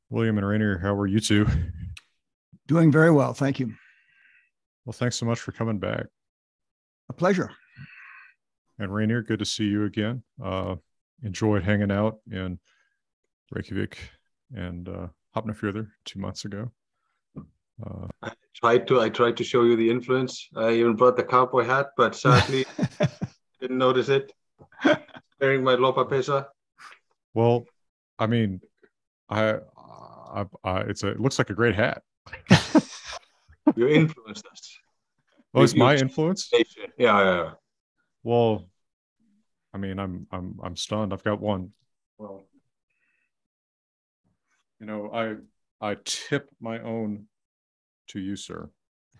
William and Rainier, how are you two? Doing very well, thank you. Well, thanks so much for coming back. A pleasure. And Rainier, good to see you again. Enjoyed hanging out in Reykjavik and Hafnarfjörður 2 months ago. I tried to show you the influence. I even brought the cowboy hat, but sadly didn't notice it. Wearing my lopapesa. Well, I mean, it looks like a great hat. You influenced us. Well, it's my influence. Yeah. Well, I mean, I'm stunned. I've got one. Well, I tip my own to you, sir.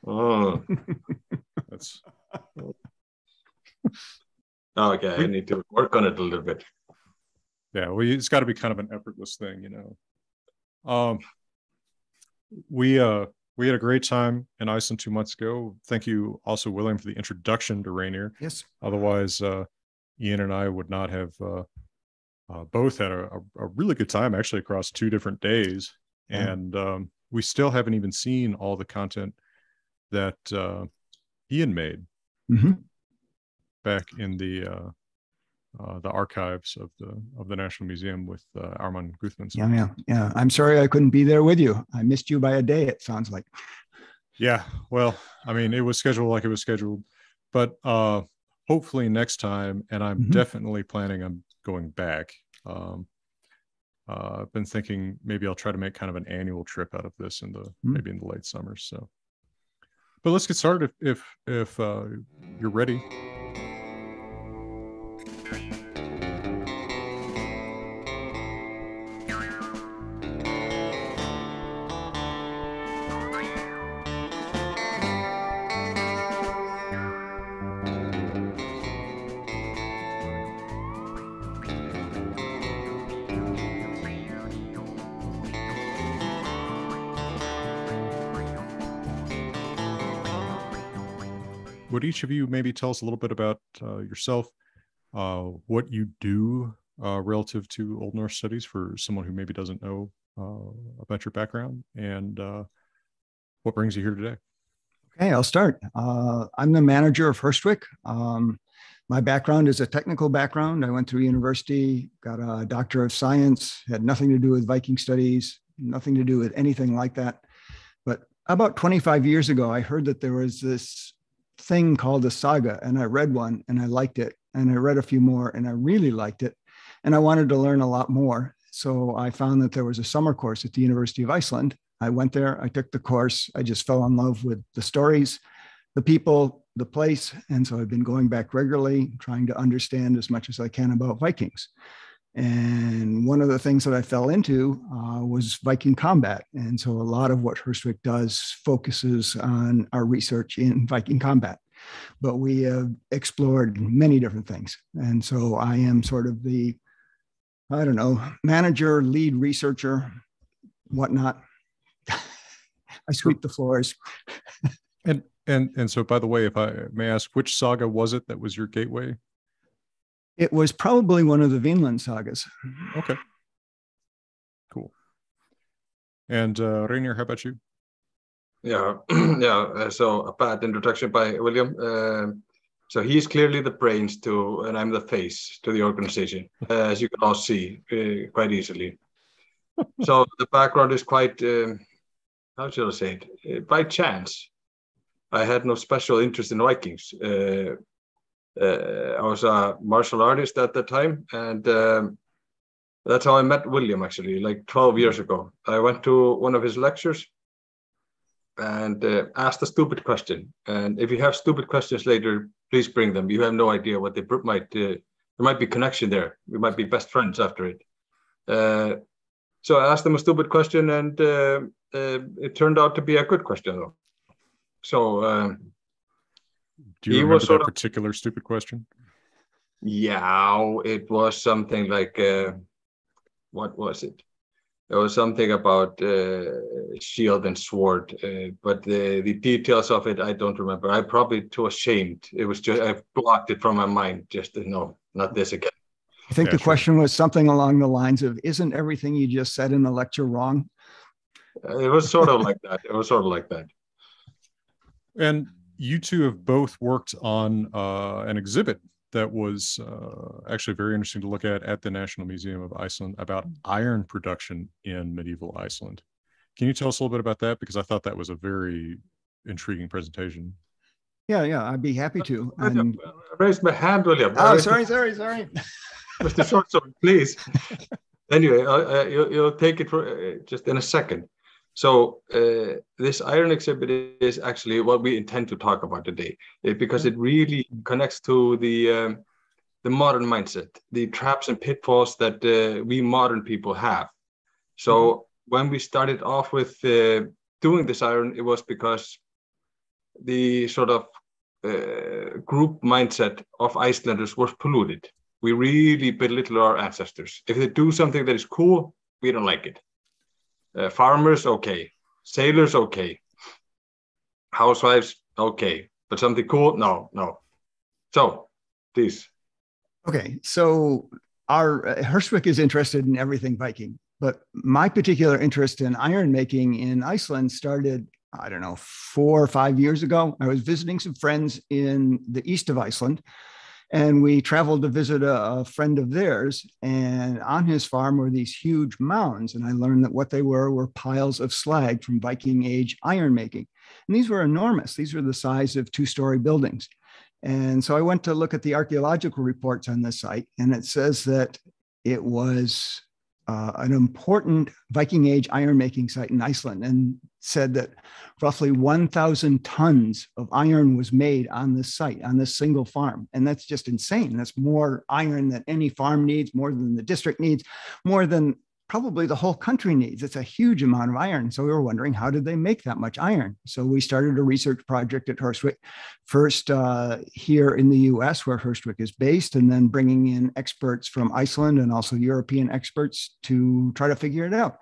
Oh, That's okay. I need to work on it a little bit. Yeah, well, it's got to be kind of an effortless thing, We had a great time in Iceland 2 months ago. Thank you also, William, for the introduction to Rainier. Yes. Otherwise, Ian and I would not have both had a really good time, actually, across 2 different days. Yeah. And we still haven't even seen all the content that Ian made back in the archives of the National Museum with Armand Guthman's. Yeah. I'm sorry I couldn't be there with you. I missed you by a day, it sounds like. Yeah, well, I mean, it was scheduled like it was scheduled, but hopefully next time, and I'm definitely planning on going back. I've been thinking maybe I'll try to make kind of an annual trip out of this maybe in the late summer. So, but let's get started if you're ready. Would each of you maybe tell us a little bit about yourself, what you do relative to Old Norse studies for someone who maybe doesn't know about your background, and what brings you here today? Okay, I'll start. I'm the manager of Herstwick. My background is a technical background. I went through university, got a Doctor of Science, had nothing to do with Viking studies, nothing to do with anything like that. But about 25 years ago, I heard that there was this thing called a saga, and I read one and I liked it, and I read a few more and I really liked it, and I wanted to learn a lot more. So I found that there was a summer course at the University of Iceland. I went there, I took the course, I just fell in love with the stories, the people, the place, and so I've been going back regularly, trying to understand as much as I can about Vikings. And one of the things that I fell into was Viking combat. And so a lot of what Herstwick does focuses on our research in Viking combat. But we have explored many different things. And so I am sort of the, manager, lead researcher, whatnot. I sweep the floors. And so, by the way, if I may ask, which saga was it that was your gateway? It was probably one of the Vinland sagas. Okay. Cool. And Rainier, how about you? Yeah. So a bad introduction by William. So he's clearly the brains and I'm the face to the organization, as you can all see quite easily. So the background is quite, how should I say it? By chance. I had no special interest in Vikings. I was a martial artist at the time, and that's how I met William, actually, like 12 years ago. I went to one of his lectures and asked a stupid question. And if you have stupid questions later, please bring them. You have no idea what they might, there might be connection there. We might be best friends after it. So I asked him a stupid question, and it turned out to be a good question, though. So do you remember that particular stupid question? Yeah, it was something like, what was it? It was something about shield and sword, but the details of it, I don't remember. I'm probably too ashamed. It was just, I blocked it from my mind, just to know, not this again. I think the question was something along the lines of, isn't everything you just said in the lecture wrong? It was sort of like that. It was sort of like that. And you two have both worked on an exhibit that was actually very interesting to look at the National Museum of Iceland about iron production in medieval Iceland. Can you tell us a little bit about that? Because I thought that was a very intriguing presentation. Yeah, I'd be happy to. And... I raised my hand, William. Oh, sorry. Mr. Shortstone, please. Anyway, you'll take it for just in a second. So this iron exhibit is actually what we intend to talk about today, because it really connects to the modern mindset, the traps and pitfalls that we modern people have. So when we started off with doing this iron, it was because the sort of group mindset of Icelanders was polluted. We really belittle our ancestors. If they do something that is cool, we don't like it. Farmers, okay. Sailors, okay. Housewives, okay. But something cool, no. So, please. Okay, so our Herstwick is interested in everything Viking, but my particular interest in iron making in Iceland started, I don't know, 4 or 5 years ago. I was visiting some friends in the east of Iceland, and we traveled to visit a friend of theirs. And on his farm were these huge mounds. And I learned that what they were piles of slag from Viking age iron making. And these were enormous. These were the size of 2-story buildings. And so I went to look at the archaeological reports on this site, and it says that it was an important Viking age iron making site in Iceland, and said that roughly 1,000 tons of iron was made on this site, on this single farm. And that's just insane. That's more iron than any farm needs, more than the district needs, more than probably the whole country needs. It's a huge amount of iron. So we were wondering, how did they make that much iron? So we started a research project at Herstwick, first here in the US, where Herstwick is based, and then bringing in experts from Iceland and also European experts to try to figure it out.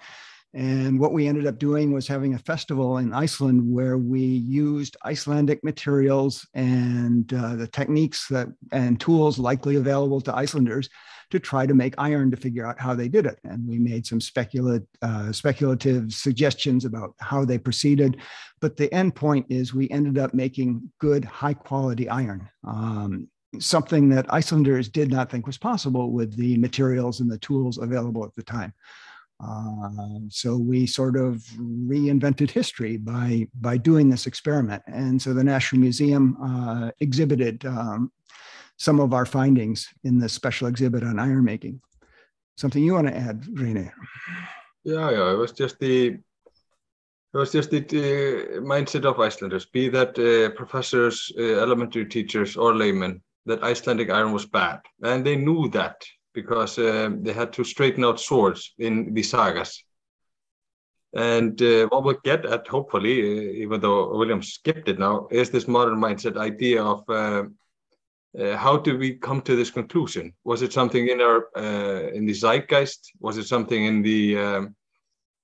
And what we ended up doing was having a festival in Iceland where we used Icelandic materials and the techniques and tools likely available to Icelanders to try to make iron, to figure out how they did it. And we made some speculative suggestions about how they proceeded. But the end point is we ended up making good, high quality iron. Something that Icelanders did not think was possible with the materials and the tools available at the time. So we sort of reinvented history by doing this experiment. And so the National Museum exhibited some of our findings in this special exhibit on iron making. Something you want to add, Rene? Yeah. It was just the mindset of Icelanders, be that professors, elementary teachers, or laymen, that Icelandic iron was bad, and they knew that, because they had to straighten out swords in the sagas. And what we'll get at, hopefully, even though William skipped it now, is this modern mindset idea of how do we come to this conclusion? Was it something in the zeitgeist? Was it something in the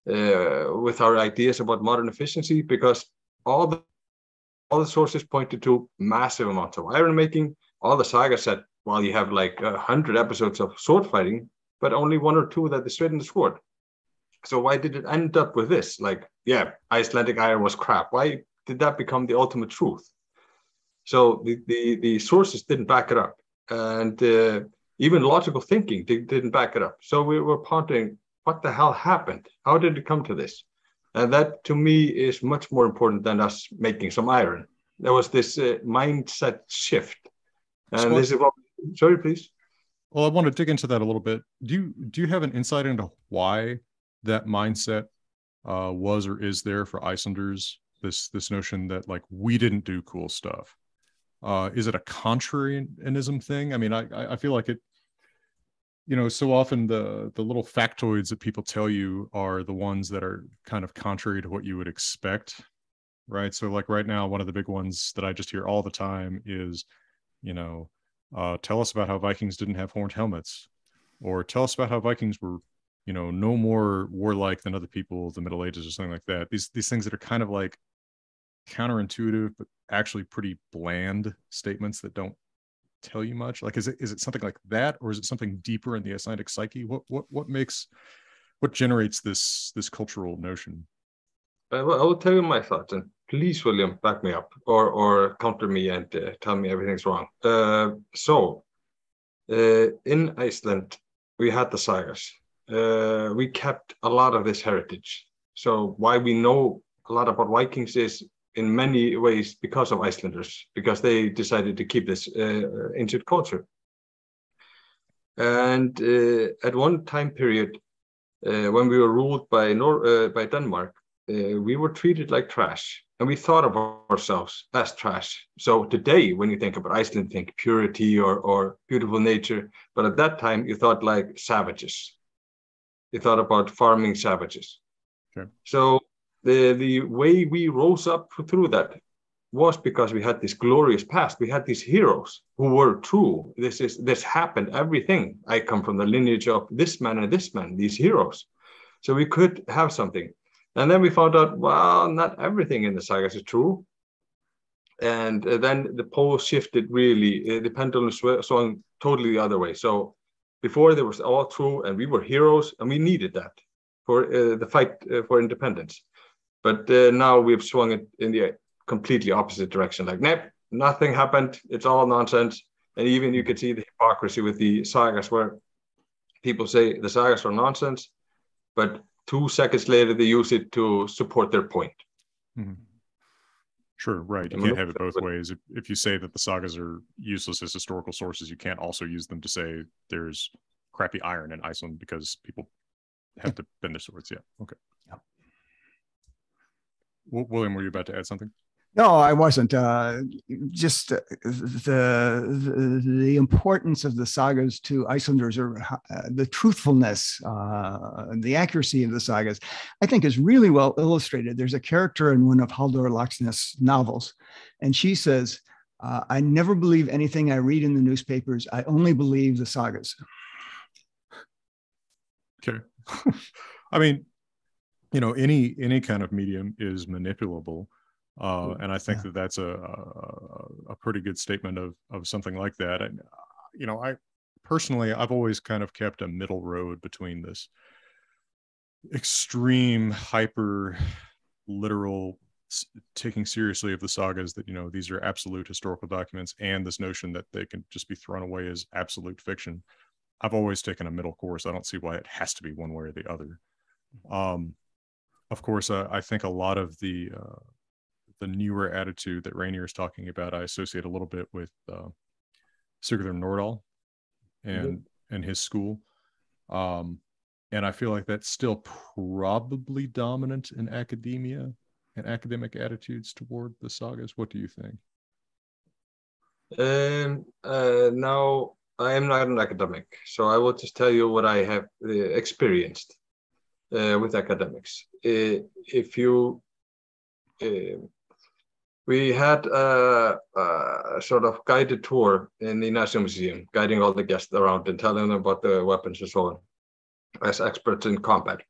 with our ideas about modern efficiency? Because all the sources pointed to massive amounts of iron making. All the sagas said, well, you have like 100 episodes of sword fighting, but only 1 or 2 that they straighten the sword. So why did it end up with this? Like, yeah, Icelandic iron was crap. Why did that become the ultimate truth? So the sources didn't back it up, and even logical thinking didn't back it up. So we were pondering, what the hell happened? How did it come to this? And that, to me, is much more important than us making some iron. There was this mindset shift. And this is what... Sorry, please. Well, I want to dig into that a little bit. Do you have an insight into why that mindset was or is there for Icelanders? This notion that, like, we didn't do cool stuff. Is it a contrarianism thing? I mean, I feel like it, so often the little factoids that people tell you are the ones that are kind of contrary to what you would expect, right? So, like, right now, one of the big ones that I just hear all the time is, tell us about how Vikings didn't have horned helmets, or tell us about how Vikings were, no more warlike than other people of the Middle Ages, or something like that. These things that are kind of like counterintuitive, but actually pretty bland statements that don't tell you much? Like, is it something like that, or is it something deeper in the Icelandic psyche? What generates this cultural notion? I will tell you my thoughts, and please, William, back me up or counter me and tell me everything's wrong. In Iceland, we had the sagas. We kept a lot of this heritage. So why we know a lot about Vikings is in many ways because of Icelanders, because they decided to keep this ancient culture. And at one time period, when we were ruled by Denmark, we were treated like trash, and we thought of ourselves as trash. So today, when you think about Iceland, you think purity or beautiful nature, but at that time, you thought like savages. You thought about farming savages. Okay. So the way we rose up through that was because we had this glorious past. We had these heroes who were true. This happened, everything. I come from the lineage of this man and this man, these heroes. So we could have something. And then we found out, well, not everything in the sagas is true. And then the pole shifted really, the pendulum swung totally the other way. So before there was all true and we were heroes and we needed that for the fight for independence. But now we've swung it in the completely opposite direction. Like, nope, nothing happened. It's all nonsense. And even you could see the hypocrisy with the sagas where people say the sagas are nonsense, but 2 seconds later, they use it to support their point. Mm-hmm. Sure, right. You can't have it both ways. If you say that the sagas are useless as historical sources, you can't also use them to say there's crappy iron in Iceland because people have to bend their swords. Yeah, okay. Yeah. William, were you about to add something? No, I wasn't. Just the importance of the sagas to Icelanders, or the truthfulness, the accuracy of the sagas, I think is really well illustrated. There's a character in one of Halldór Laxness' novels, and she says, I never believe anything I read in the newspapers. I only believe the sagas. Okay. I mean, any kind of medium is manipulable. And I think that that's a pretty good statement of something like that. And, I personally, I've always kind of kept a middle road between this extreme, hyper literal taking seriously of the sagas that, these are absolute historical documents, and this notion that they can just be thrown away as absolute fiction. I've always taken a middle course. I don't see why it has to be one way or the other. Of course, I think a lot of the newer attitude that Rainier is talking about, I associate a little bit with Sigurður Nordal and his school. And I feel like that's still probably dominant in academia and academic attitudes toward the sagas. What do you think? Now, I am not an academic, so I will just tell you what I have experienced with academics. We had a sort of guided tour in the National Museum, guiding all the guests around and telling them about the weapons and so on, as experts in combat.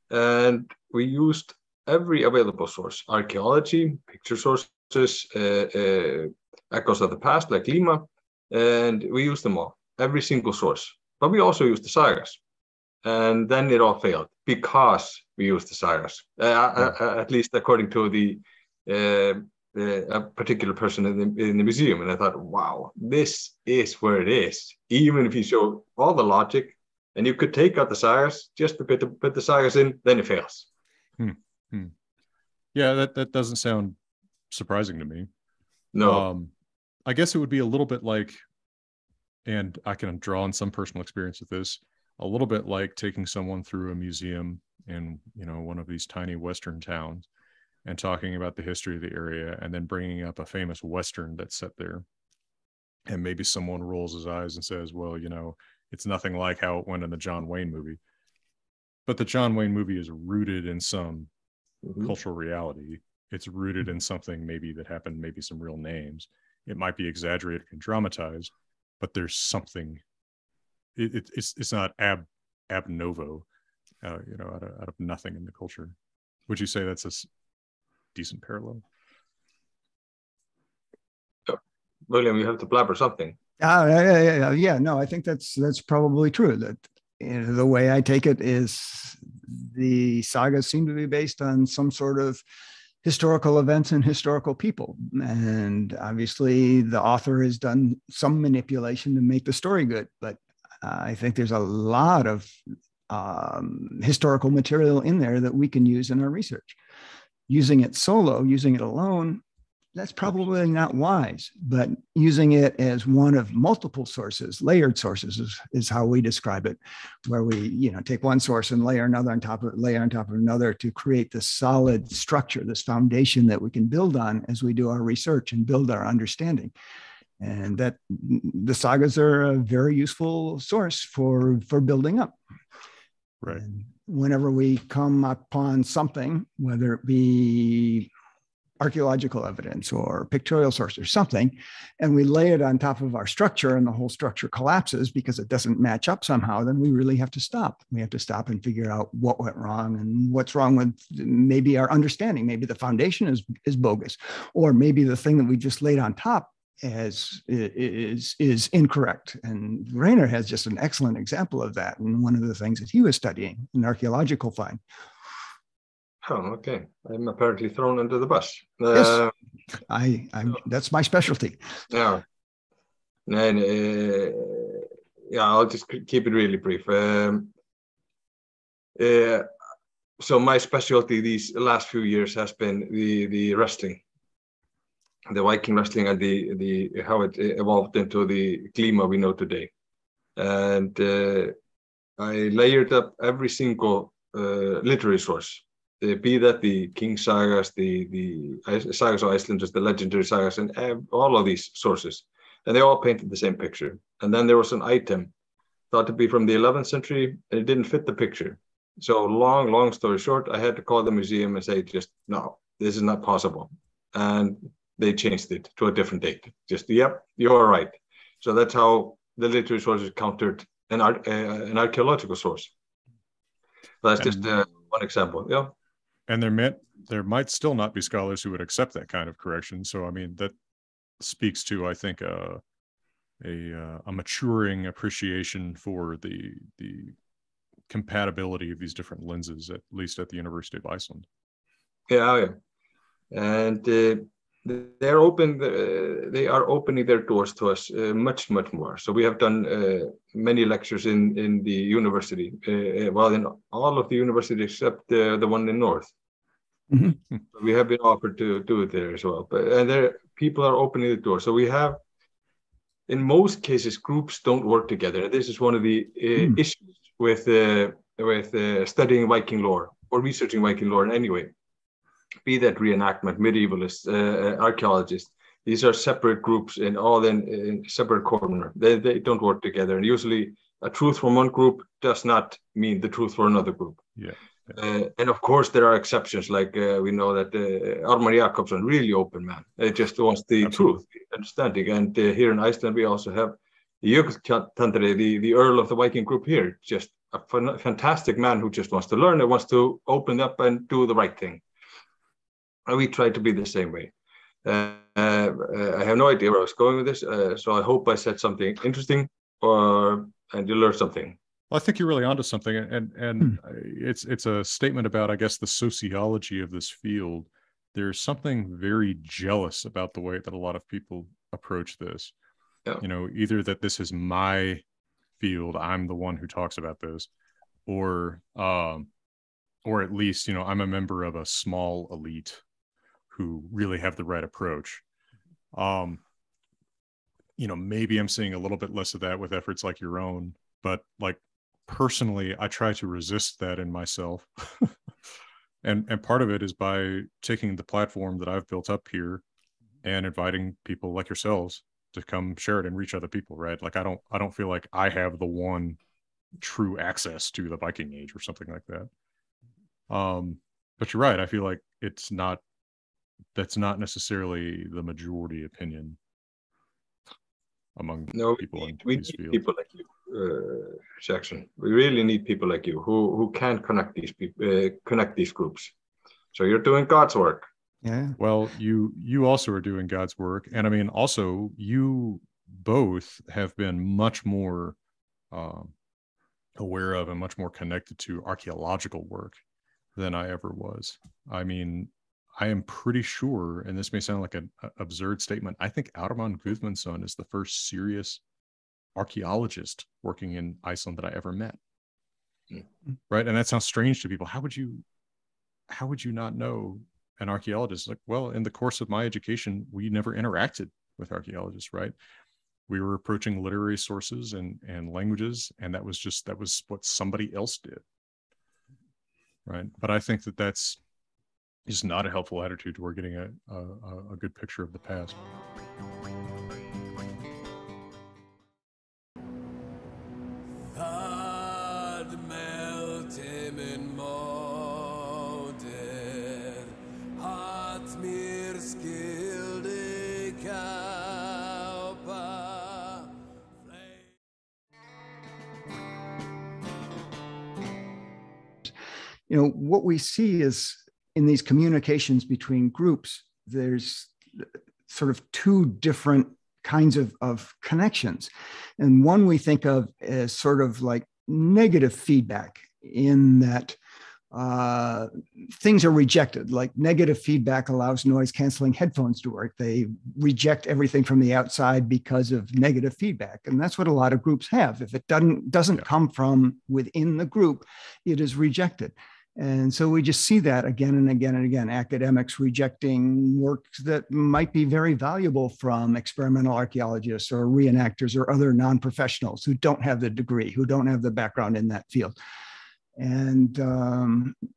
And we used every available source: archaeology, picture sources, echoes of the past, like Lima, and we used them all, every single source. But we also used the sagas. And then it all failed because we used the sagas, at least according to a particular person in the museum. And I thought, wow, this is where it is. Even if you show all the logic and you could take out the sagas, just to put the sagas in, then it fails. Yeah, that doesn't sound surprising to me. No. I guess it would be a little bit like, and I can draw on some personal experience with this, a little bit like taking someone through a museum in, one of these tiny Western towns and talking about the history of the area, and then bringing up a famous Western that's set there. And maybe someone rolls his eyes and says, well, it's nothing like how it went in the John Wayne movie. But the John Wayne movie is rooted in some cultural reality. It's rooted in something maybe that happened, maybe some real names. It might be exaggerated and dramatized, but there's something. It's not ab novo, out of nothing in the culture. Would you say that's a decent parallel? William, you have to blabber something. Yeah. No, I think that's probably true. That the way I take it is the sagas seem to be based on some sort of historical events and historical people, and obviously the author has done some manipulation to make the story good. But I think there's a lot of historical material in there that we can use in our research. Using it solo, using it alone, that's probably not wise, but using it as one of multiple sources, layered sources is how we describe it, where we, take one source and layer another on top of it, layer on top of another to create this solid structure, this foundation that we can build on as we do our research and build our understanding. And that the sagas are a very useful source for building up. Right. And whenever we come upon something, whether it be archaeological evidence or pictorial source or something, and we lay it on top of our structure and the whole structure collapses because it doesn't match up somehow, then we really have to stop. We have to stop and figure out what went wrong and what's wrong with maybe our understanding. Maybe the foundation is bogus, or maybe the thing that we just laid on top is incorrect. And Rainer has just an excellent example of that. And one of the things that he was studying, an archaeological find. Oh, okay. I'm apparently thrown under the bus. Yes, that's my specialty. Yeah. And, I'll just keep it really brief. So my specialty these last few years has been the wrestling, the Viking wrestling, and the how it evolved into the Glima we know today. And I layered up every single literary source. Be that the King sagas, the sagas of Icelanders, the legendary sagas, and all of these sources. And they all painted the same picture. And then there was an item thought to be from the 11th century, and it didn't fit the picture. So long story short, I had to call the museum and say, just, no, this is not possible. And they changed it to a different date. Just, yep, you're right. So that's how the literary sources countered an archaeological source. So that's just one example. Yeah. And there might still not be scholars who would accept that kind of correction. So, I mean, that speaks to, I think, a maturing appreciation for the compatibility of these different lenses, at least at the University of Iceland. Yeah. And they are opening their doors to us much more. So we have done many lectures in the university, in all of the universities except the one in North. Mm-hmm. We have been offered to do it there as well. And people are opening the door. So we have, in most cases, groups don't work together. This is one of the issues with studying Viking lore or researching Viking lore in any way. Be that reenactment, medievalists, archaeologists, these are separate groups and all in separate corner. They don't work together. And usually a truth from one group does not mean the truth for another group. Yeah. And of course, there are exceptions. Like we know that Ármann Jakobsson, really open man. It just wants the truth, the understanding. And here in Iceland, we also have the Jökull, the Earl of the Viking group here. Just a fantastic man who just wants to learn and wants to open up and do the right thing. And we try to be the same way. I have no idea where I was going with this, so I hope I said something interesting and you learned something. Well, I think you're really onto something, and it's a statement about, I guess, the sociology of this field. There's something very jealous about the way that a lot of people approach this. Yeah. Either that this is my field, I'm the one who talks about this, or at least, I'm a member of a small elite who really have the right approach. Maybe I'm seeing a little bit less of that with efforts like your own, but like personally, I try to resist that in myself. and part of it is by taking the platform that I've built up here and inviting people like yourselves to come share it and reach other people, right? Like I don't feel like I have the one true access to the Viking Age or something like that. But you're right. I feel like that's not necessarily the majority opinion among people in these fields. People like you, Jackson. We really need people like you who can connect these people, connect these groups. So you're doing God's work. Yeah. Well, you also are doing God's work, and I mean, also you both have been much more aware of and much more connected to archaeological work than I ever was. I mean, I am pretty sure, and this may sound like an absurd statement, I think Ármann Guðmundsson is the first serious archaeologist working in Iceland that I ever met. Mm-hmm. Right. And that sounds strange to people. How would you not know an archaeologist? Like, well, in the course of my education, we never interacted with archaeologists, right? We were approaching literary sources and languages, and that was what somebody else did. Right. But I think that's just not a helpful attitude toward getting a good picture of the past. What we see is in these communications between groups, there's sort of two different kinds of connections. And one we think of as sort of like negative feedback, in that things are rejected. Like negative feedback allows noise canceling headphones to work. They reject everything from the outside because of negative feedback. And that's what a lot of groups have. If it doesn't come from within the group, it is rejected. And so we just see that again and again and again, academics rejecting works that might be very valuable from experimental archaeologists or reenactors or other non-professionals who don't have the degree, who don't have the background in that field. And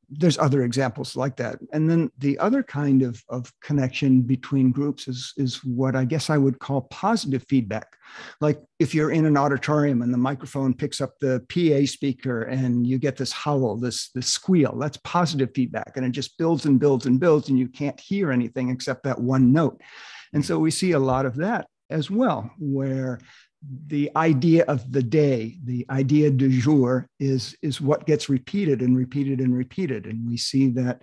there's other examples like that. And then the other kind of connection between groups is what I guess I would call positive feedback. Like if you're in an auditorium and the microphone picks up the PA speaker and you get this howl, this squeal, that's positive feedback. And it just builds and builds and builds, and you can't hear anything except that one note. And so we see a lot of that as well, where the idea of the day, the idea du jour, is what gets repeated and repeated and repeated. And we see that,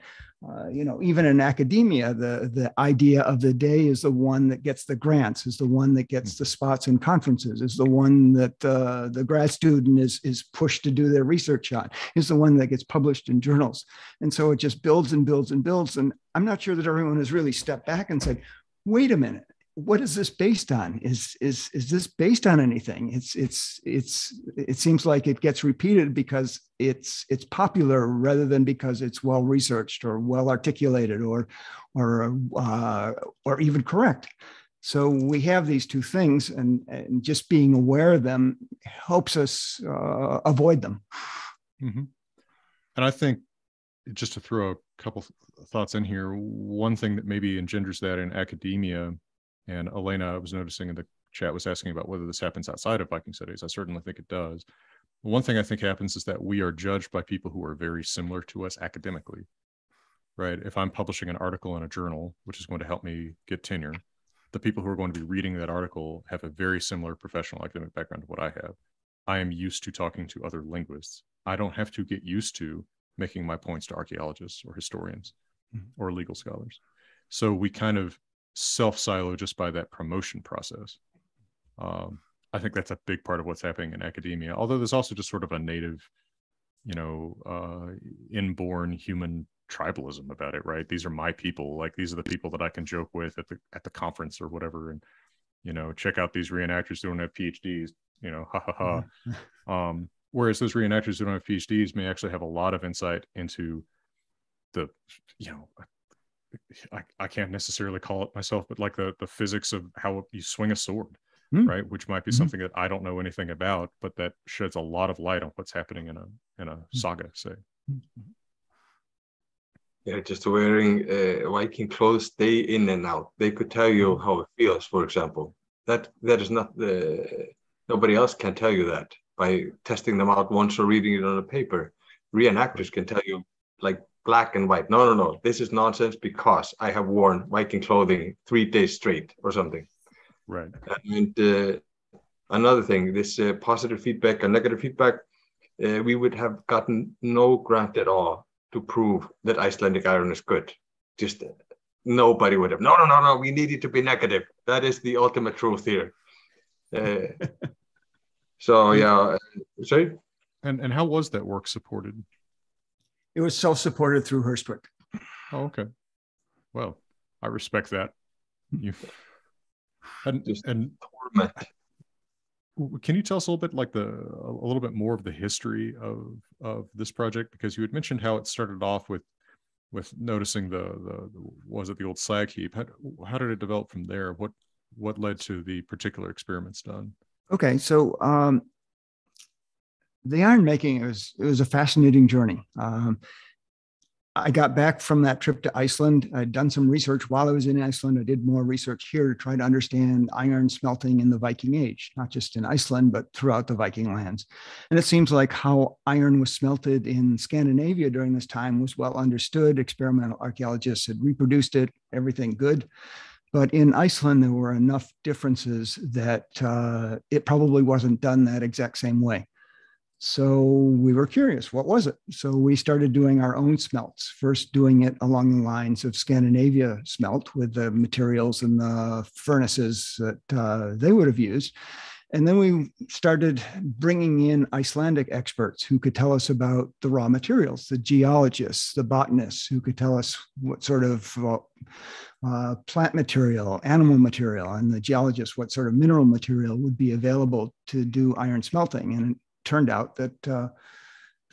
even in academia, the idea of the day is the one that gets the grants, is the one that gets the spots in conferences, is the one that the grad student is pushed to do their research on, is the one that gets published in journals. And so it just builds and builds and builds. And I'm not sure that everyone has really stepped back and said, wait a minute, what is this based on? Is this based on anything? It seems like it gets repeated because it's popular rather than because it's well researched or well articulated or even correct. So we have these two things, and just being aware of them helps us avoid them. Mm-hmm. And I think, just to throw a couple thoughts in here, one thing that maybe engenders that in academia, and Elena, I was noticing in the chat, was asking about whether this happens outside of Viking studies. I certainly think it does. One thing I think happens is that we are judged by people who are very similar to us academically, right? If I'm publishing an article in a journal, which is going to help me get tenure, the people who are going to be reading that article have a very similar professional academic background to what I have. I am used to talking to other linguists. I don't have to get used to making my points to archaeologists or historians or legal scholars. So we kind of self-silo just by that promotion process. I think that's a big part of what's happening in academia, although there's also just sort of a native, inborn human tribalism about it, right? These are my people. Like, these are the people that I can joke with at the conference or whatever, and check out these reenactors who don't have PhDs, ha ha ha. Whereas those reenactors who don't have PhDs may actually have a lot of insight into the, I can't necessarily call it myself, but like the physics of how you swing a sword, right? Which might be something that I don't know anything about, but that sheds a lot of light on what's happening in a saga, say. Yeah, just wearing Viking clothes day in and out. They could tell you how it feels, for example. That is not nobody else can tell you that by testing them out once or reading it on a paper. Reenactors can tell you, like, black and white. No. This is nonsense because I have worn Viking clothing 3 days straight or something. Right. And another thing, this positive feedback and negative feedback, we would have gotten no grant at all to prove that Icelandic iron is good. Just nobody would have. No. We need it to be negative. That is the ultimate truth here. So yeah, sorry. And how was that work supported? It was self-supported through Herstwick. Oh, okay. Well, I respect that. You and torment. Can you tell us a little bit, like a little bit more of the history of this project? Because you had mentioned how it started off with noticing the was it the old slag heap? How did it develop from there? What led to the particular experiments done? Okay, so the iron making, it was a fascinating journey. I got back from that trip to Iceland. I'd done some research while I was in Iceland. I did more research here to try to understand iron smelting in the Viking Age, not just in Iceland, but throughout the Viking lands. And it seems like how iron was smelted in Scandinavia during this time was well understood. Experimental archaeologists had reproduced it, everything good. But in Iceland, there were enough differences that it probably wasn't done that exact same way. So we were curious, what was it? So we started doing our own smelts, first doing it along the lines of Scandinavia smelt with the materials and the furnaces that they would have used. And then we started bringing in Icelandic experts who could tell us about the raw materials, the geologists, the botanists who could tell us what sort of plant material, animal material, and the geologists, what sort of mineral material would be available to do iron smelting. And turned out that the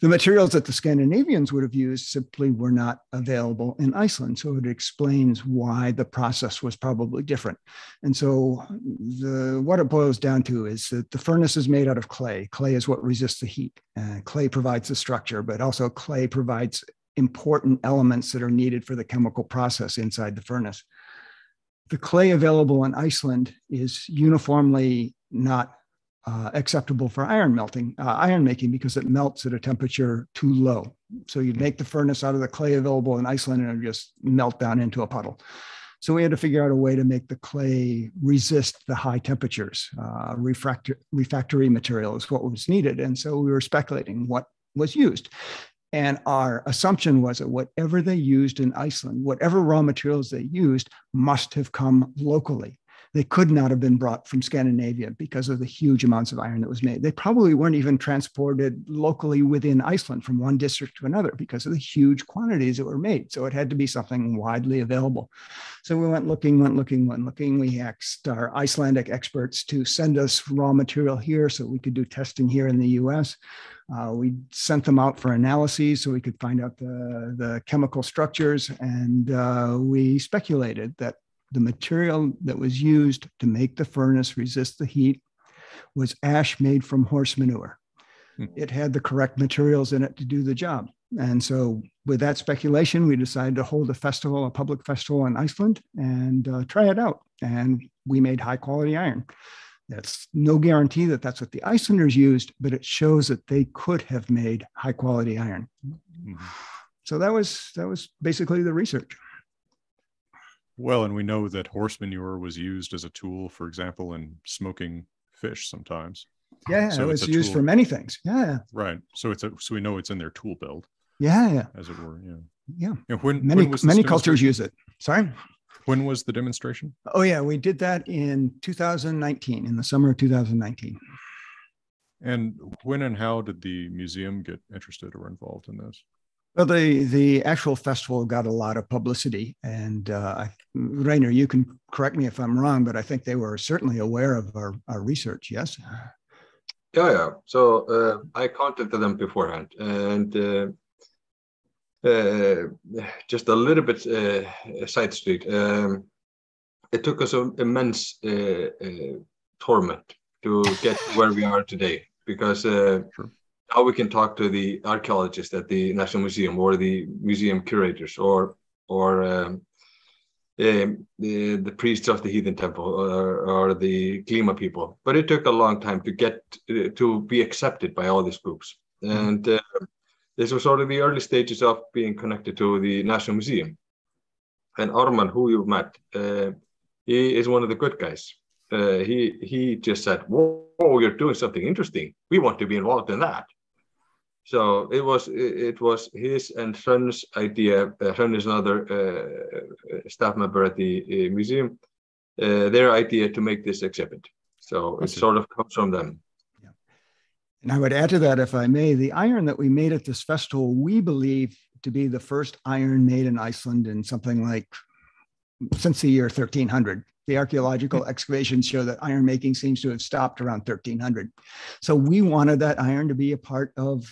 materials that the Scandinavians would have used simply were not available in Iceland. So it explains why the process was probably different. And so what it boils down to is that the furnace is made out of clay. Clay is what resists the heat. Clay provides the structure, but also clay provides important elements that are needed for the chemical process inside the furnace. The clay available in Iceland is uniformly not acceptable for iron making because it melts at a temperature too low. So you'd make the furnace out of the clay available in Iceland and it would just melt down into a puddle. So we had to figure out a way to make the clay resist the high temperatures. Refractory material is what was needed. And so we were speculating what was used. And our assumption was that whatever they used in Iceland, whatever raw materials they used must have come locally. They could not have been brought from Scandinavia because of the huge amounts of iron that was made. They probably weren't even transported locally within Iceland from one district to another because of the huge quantities that were made. So it had to be something widely available. So we went looking. We asked our Icelandic experts to send us raw material here so we could do testing here in the US. We sent them out for analyses so we could find out the chemical structures. And we speculated that the material that was used to make the furnace resist the heat was ash made from horse manure. It had the correct materials in it to do the job. And so with that speculation, we decided to hold a public festival in Iceland and try it out. And we made high quality iron. That's no guarantee that that's what the Icelanders used, but it shows that they could have made high quality iron. Mm-hmm. So that was basically the research. Well, and we know that horse manure was used as a tool, for example, in smoking fish sometimes. Yeah, so it was used for many things. Yeah. Right. So we know it's in their tool belt. Yeah. As it were. Yeah. Yeah. And many cultures use it. Sorry. When was the demonstration? Oh yeah, we did that in 2019, in the summer of 2019. And when and how did the museum get interested or involved in this? Well, the actual festival got a lot of publicity, and Rainer, you can correct me if I'm wrong, but I think they were certainly aware of our research. Yes. Yeah. So I contacted them beforehand, and just a little bit side street. It took us an immense torment to get where we are today, because. Sure. How we can talk to the archaeologists at the National Museum or the museum curators or the priests of the heathen temple or the Klima people. But it took a long time to get to be accepted by all these groups. And this was sort of the early stages of being connected to the National Museum. And Arman, who you've met, he is one of the good guys. He just said, "Whoa, you're doing something interesting. We want to be involved in that." So it was his and Hrönn's idea. Hrönn is another staff member at the museum. Their idea to make this exhibit. So it sort of comes from them. Yeah. And I would add to that, if I may, the iron that we made at this festival, we believe to be the first iron made in Iceland in something like since the year 1300. The archaeological excavations show that iron making seems to have stopped around 1300. So we wanted that iron to be a part of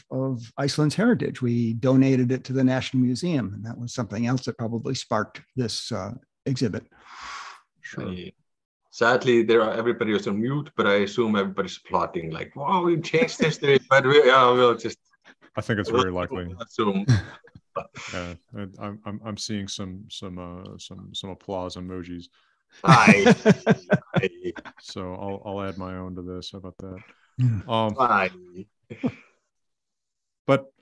Iceland's heritage. We donated it to the National Museum, and that was something else that probably sparked this exhibit. Sure. Sadly, everybody was on mute, but I assume everybody's plotting like, "Wow, we changed this today," but we'll just. I think it's very likely. Assume. Yeah, I'm seeing some applause emojis. Aye. So I'll add my own to this. How about that? But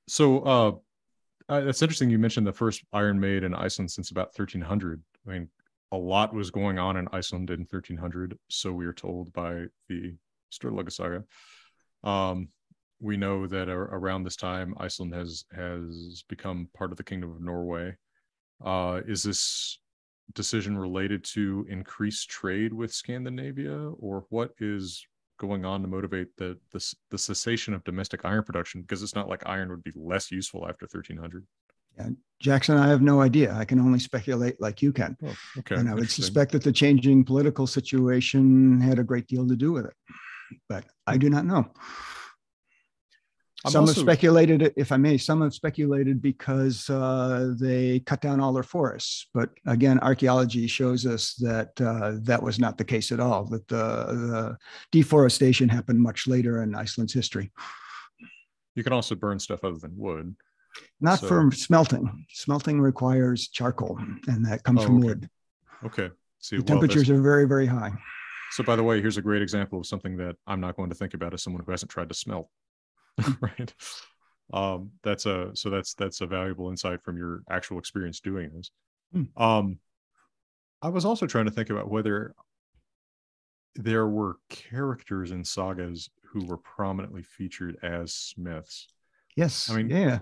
so it's interesting you mentioned the first iron made in Iceland since about 1300. I mean, a lot was going on in Iceland in 1300, so we are told by the Sturluga Saga. We know that around this time, Iceland has become part of the Kingdom of Norway. Is this decision related to increased trade with Scandinavia, or what is going on to motivate the cessation of domestic iron production? Because it's not like iron would be less useful after 1300. Yeah, Jackson, I have no idea. I can only speculate like you can. Oh, okay. And I would suspect that the changing political situation had a great deal to do with it, but I do not know. Some have speculated, if I may, some have speculated because they cut down all their forests. But again, archaeology shows us that that was not the case at all, that the deforestation happened much later in Iceland's history. You can also burn stuff other than wood. Not for smelting. Smelting requires charcoal, and that comes from wood. Okay. See, the temperatures are very, very high. So by the way, here's a great example of something that I'm not going to think about as someone who hasn't tried to smelt. Right. That's a valuable insight from your actual experience doing this. I was also trying to think about whether there were characters in sagas who were prominently featured as smiths. Yes. I mean, yeah.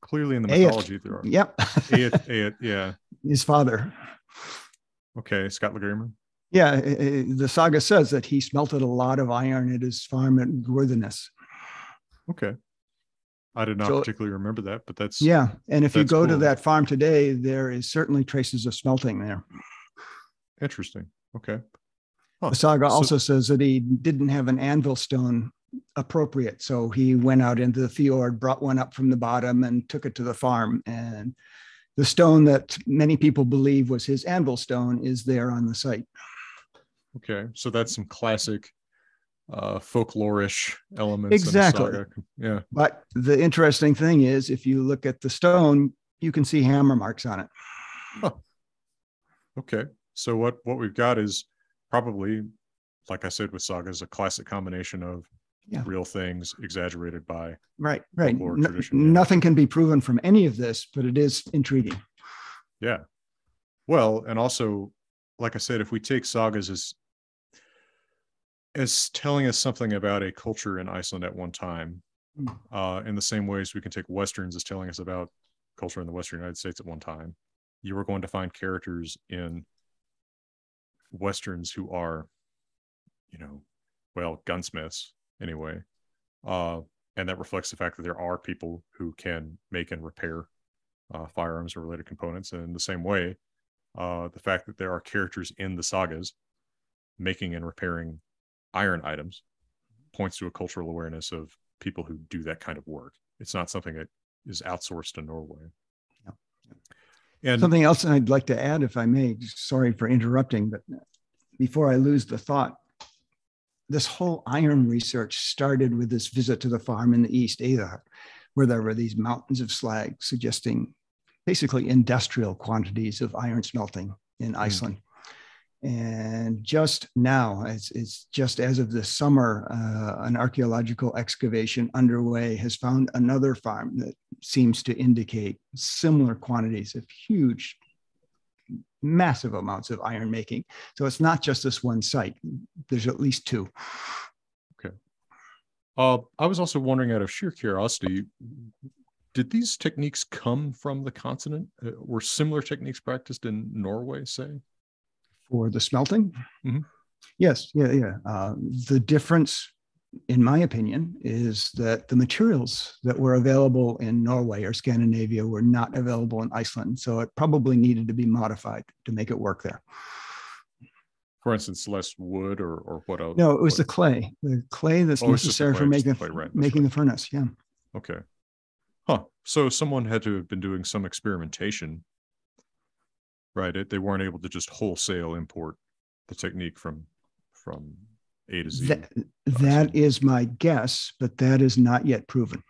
Clearly in the mythology there are. Yep. Ayat, yeah. His father. Okay, Scott Legremer. Yeah, the saga says that he smelted a lot of iron at his farm at Worthiness. Okay. I did not particularly remember that, but that's... Yeah, and if you go to that farm today, there is certainly traces of smelting there. Interesting. Okay. Huh. The saga also says that he didn't have an anvil stone appropriate, so he went out into the fjord, brought one up from the bottom, and took it to the farm. And the stone that many people believe was his anvil stone is there on the site. Okay, so that's some classic folklorish elements. Exactly. In the saga. Yeah. But the interesting thing is, if you look at the stone, you can see hammer marks on it. Huh. Okay, so what we've got is probably, like I said with sagas, a classic combination of real things exaggerated by folklore tradition. Nothing can be proven from any of this, but it is intriguing. Yeah. Well, and also, like I said, if we take sagas as telling us something about a culture in Iceland at one time, in the same ways we can take Westerns as telling us about culture in the Western United States at one time, you are going to find characters in Westerns who are, gunsmiths anyway. And that reflects the fact that there are people who can make and repair firearms or related components. And in the same way, the fact that there are characters in the sagas making and repairing iron items points to a cultural awareness of people who do that kind of work. It's not something that is outsourced to Norway. Yeah. And something else I'd like to add, if I may, sorry for interrupting, but before I lose the thought, this whole iron research started with this visit to the farm in the East, Ada, where there were these mountains of slag suggesting basically industrial quantities of iron smelting in Iceland. And just now, it's just as of this summer, an archaeological excavation underway has found another farm that seems to indicate similar quantities of huge, massive amounts of iron making. So it's not just this one site. There's at least two. Okay. I was also wondering, out of sheer curiosity, did these techniques come from the continent? Were similar techniques practiced in Norway, say? For the smelting? Mm-hmm. Yes, yeah. The difference, in my opinion, is that the materials that were available in Norway or Scandinavia were not available in Iceland. So it probably needed to be modified to make it work there. For instance, less wood or what else? No, it was the clay that's necessary for making the furnace. Yeah. Okay. Huh. So someone had to have been doing some experimentation, right? They weren't able to just wholesale import the technique from A to Z. That is my guess, but that is not yet proven.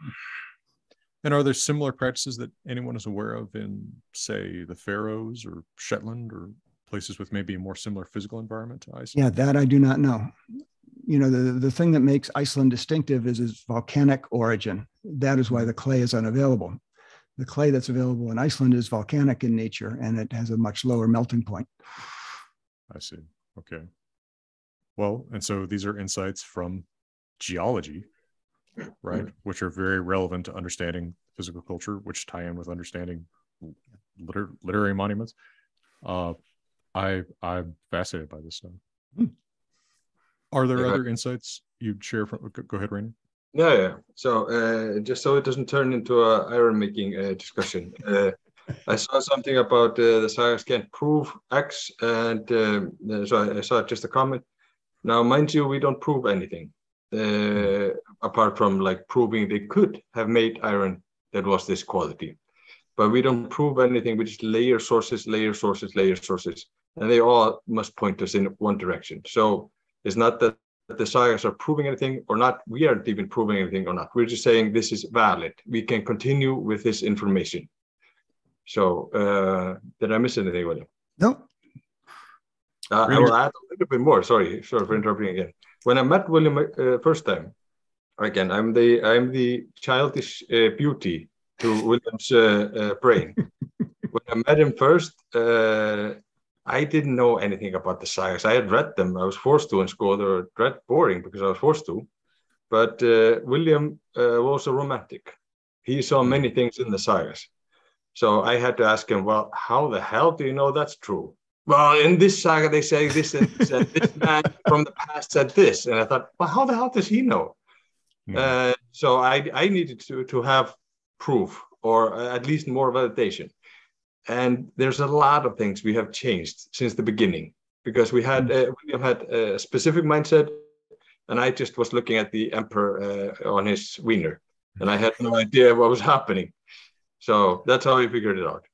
And are there similar practices that anyone is aware of in, say, the Faroes or Shetland or places with maybe a more similar physical environment to Iceland? Yeah, that I do not know. You know, the thing that makes Iceland distinctive is its volcanic origin. That is why the clay is unavailable. The clay that's available in Iceland is volcanic in nature, and it has a much lower melting point. I see. Okay. Well, and so these are insights from geology, right? Which are very relevant to understanding physical culture, which tie in with understanding literary monuments. I'm fascinated by this stuff. Are there other insights you'd share from? Go ahead, Rainer. Yeah. So just so it doesn't turn into a iron making discussion, I saw something about the sagas can't prove X, and so I saw just a comment. Now, mind you, we don't prove anything apart from like proving they could have made iron that was this quality. But we don't prove anything. We just layer sources, and they all must point us in one direction. So it's not that the sagas are proving anything or not. We aren't even proving anything or not. We're just saying this is valid. We can continue with this information. So did I miss anything, William? No. I will add a little bit more. Sorry for interrupting again. When I met William first time, again, I'm the childish beauty to William's brain. When I met him first, I didn't know anything about the sagas. I had read them. I was forced to in school. They were boring because I was forced to. But William was a romantic. He saw many things in the sagas. So I had to ask him, well, how the hell do you know that's true? Well, in this saga, they say this and this, and this man from the past said this. And I thought, well, how the hell does he know? So I needed to have proof or at least more validation. And there's a lot of things we have changed since the beginning because William had a specific mindset, and I just was looking at the emperor on his wiener, and I had no idea what was happening. So that's how we figured it out.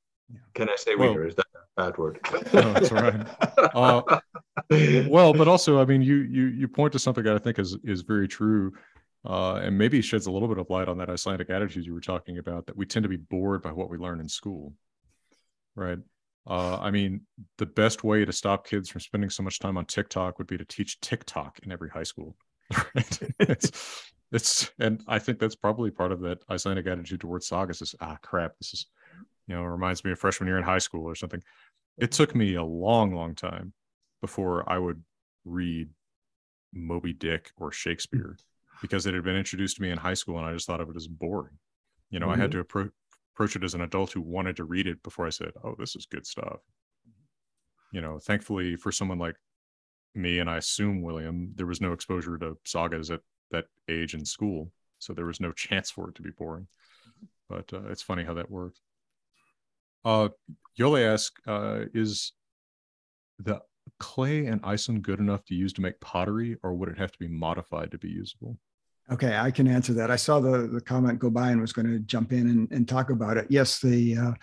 Can I say wiener? Is that a bad word? No, that's all right. Well, but also, I mean, you point to something that I think is very true. And maybe sheds a little bit of light on that Icelandic attitude you were talking about, that we tend to be bored by what we learn in school, right? I mean, the best way to stop kids from spending so much time on TikTok would be to teach TikTok in every high school, right? And I think that's probably part of that Icelandic attitude towards sagas is, crap, this is, reminds me of freshman year in high school or something. It took me a long, long time before I would read Moby Dick or Shakespeare, because it had been introduced to me in high school and I just thought of it as boring. I had to approach it as an adult who wanted to read it before I said, oh, this is good stuff. Thankfully for someone like me, and I assume William, there was no exposure to sagas at that age in school. So there was no chance for it to be boring. But it's funny how that works. Yole asks, is the clay in Iceland good enough to use to make pottery, or would it have to be modified to be usable? Okay, I can answer that. I saw the comment go by and was going to jump in and talk about it. Yes, the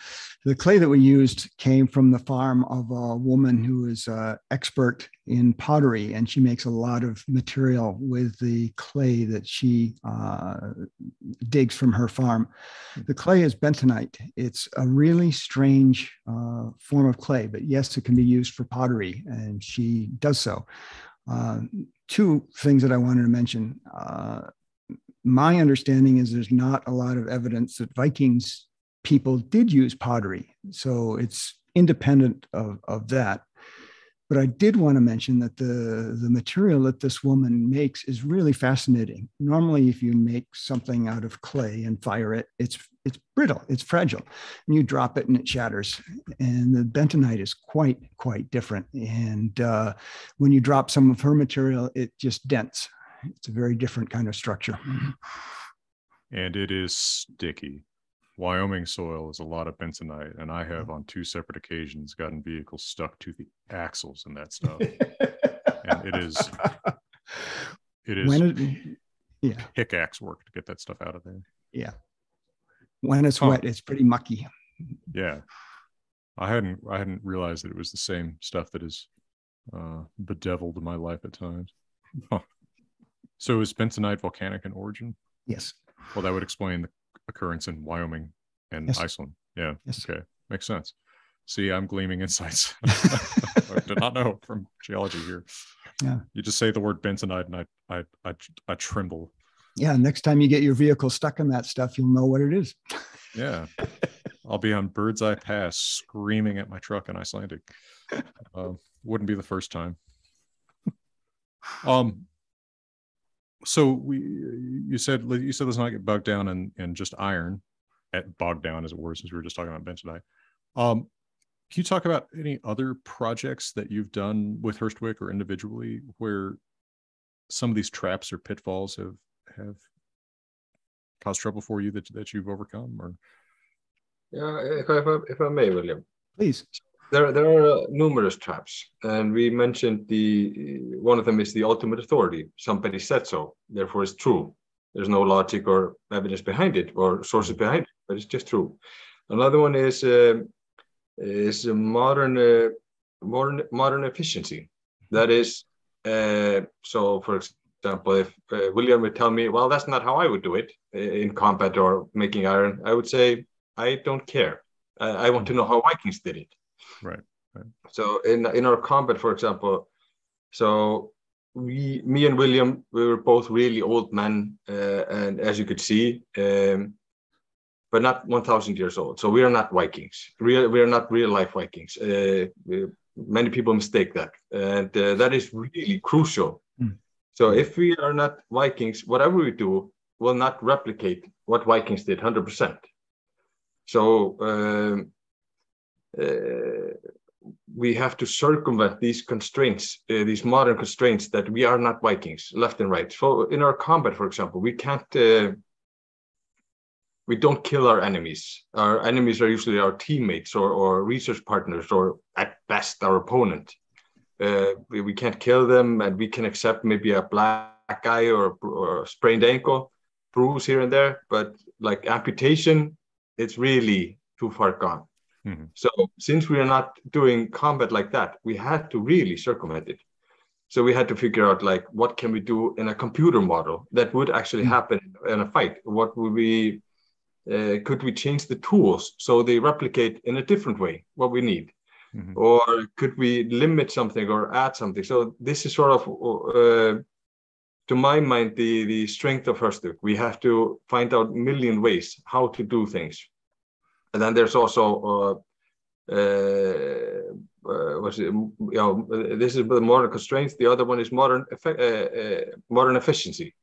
clay that we used came from the farm of a woman who is expert in pottery, and she makes a lot of material with the clay that she digs from her farm. The clay is bentonite. It's a really strange form of clay, but yes, it can be used for pottery, and she does so. Two things that I wanted to mention. My understanding is there's not a lot of evidence that Vikings people did use pottery. So it's independent of that. But I did want to mention that the material that this woman makes is really fascinating. Normally, if you make something out of clay and fire it, it's it's brittle, it's fragile, and you drop it and it shatters. And the bentonite is quite different. And when you drop some of her material, it just dents. It's a very different kind of structure. And it is sticky. Wyoming soil is a lot of bentonite, and I have on 2 separate occasions gotten vehicles stuck to the axles in that stuff. And it is pickaxe work to get that stuff out of there. Yeah. When it's wet, it's pretty mucky. Yeah. I hadn't realized that it was the same stuff that has bedeviled my life at times. Huh. So is bentonite volcanic in origin? Yes. Well, that would explain the occurrence in Wyoming and Iceland. Yeah. Yes. Okay. Makes sense. See, I'm gleaming insights. I did not know from geology here. Yeah. You just say the word bentonite and I tremble. Yeah. Next time you get your vehicle stuck in that stuff, you'll know what it is. Yeah. I'll be on Bird's Eye Pass screaming at my truck in Icelandic. Wouldn't be the first time. So you said let's not get bogged down in just iron, bogged down as it were, since we were just talking about bentonite. Can you talk about any other projects that you've done with Hurstwick or individually where some of these traps or pitfalls have caused trouble for you that you've overcome? Or yeah, if I may, William, please. There are numerous traps, and we mentioned one of them is the ultimate authority. Somebody said so, therefore it's true. There's no logic or evidence behind it or sources behind it, but it's just true. Another one is modern efficiency. That is, so for example, if William would tell me, well, that's not how I would do it in combat or making iron, I would say, I don't care. I want to know how Vikings did it. Right. So in our combat, for example, so me and William, we were both really old men, and as you could see, but not 1,000 years old. So we are not Vikings. We are not real life Vikings. Many people mistake that, and that is really crucial. So if we are not Vikings, whatever we do will not replicate what Vikings did 100%. So we have to circumvent these constraints, these modern constraints that we are not Vikings, left and right. So in our combat, for example, we don't kill our enemies. Our enemies are usually our teammates or research partners, or at best our opponent. We can't kill them, and we can accept maybe a black eye or a sprained ankle, bruise here and there, but like amputation, it's really too far gone. Mm-hmm. So since we are not doing combat like that, we had to really circumvent it. So we had to figure out, like, what can we do in a computer model that would actually happen in a fight? What would we, could we change the tools so they replicate in a different way what we need? Mm-hmm. Or could we limit something or add something? So this is sort of, to my mind, the strength of Hurstwick. We have to find out a million ways how to do things. And then there's also, this is the modern constraints. The other one is modern efficiency.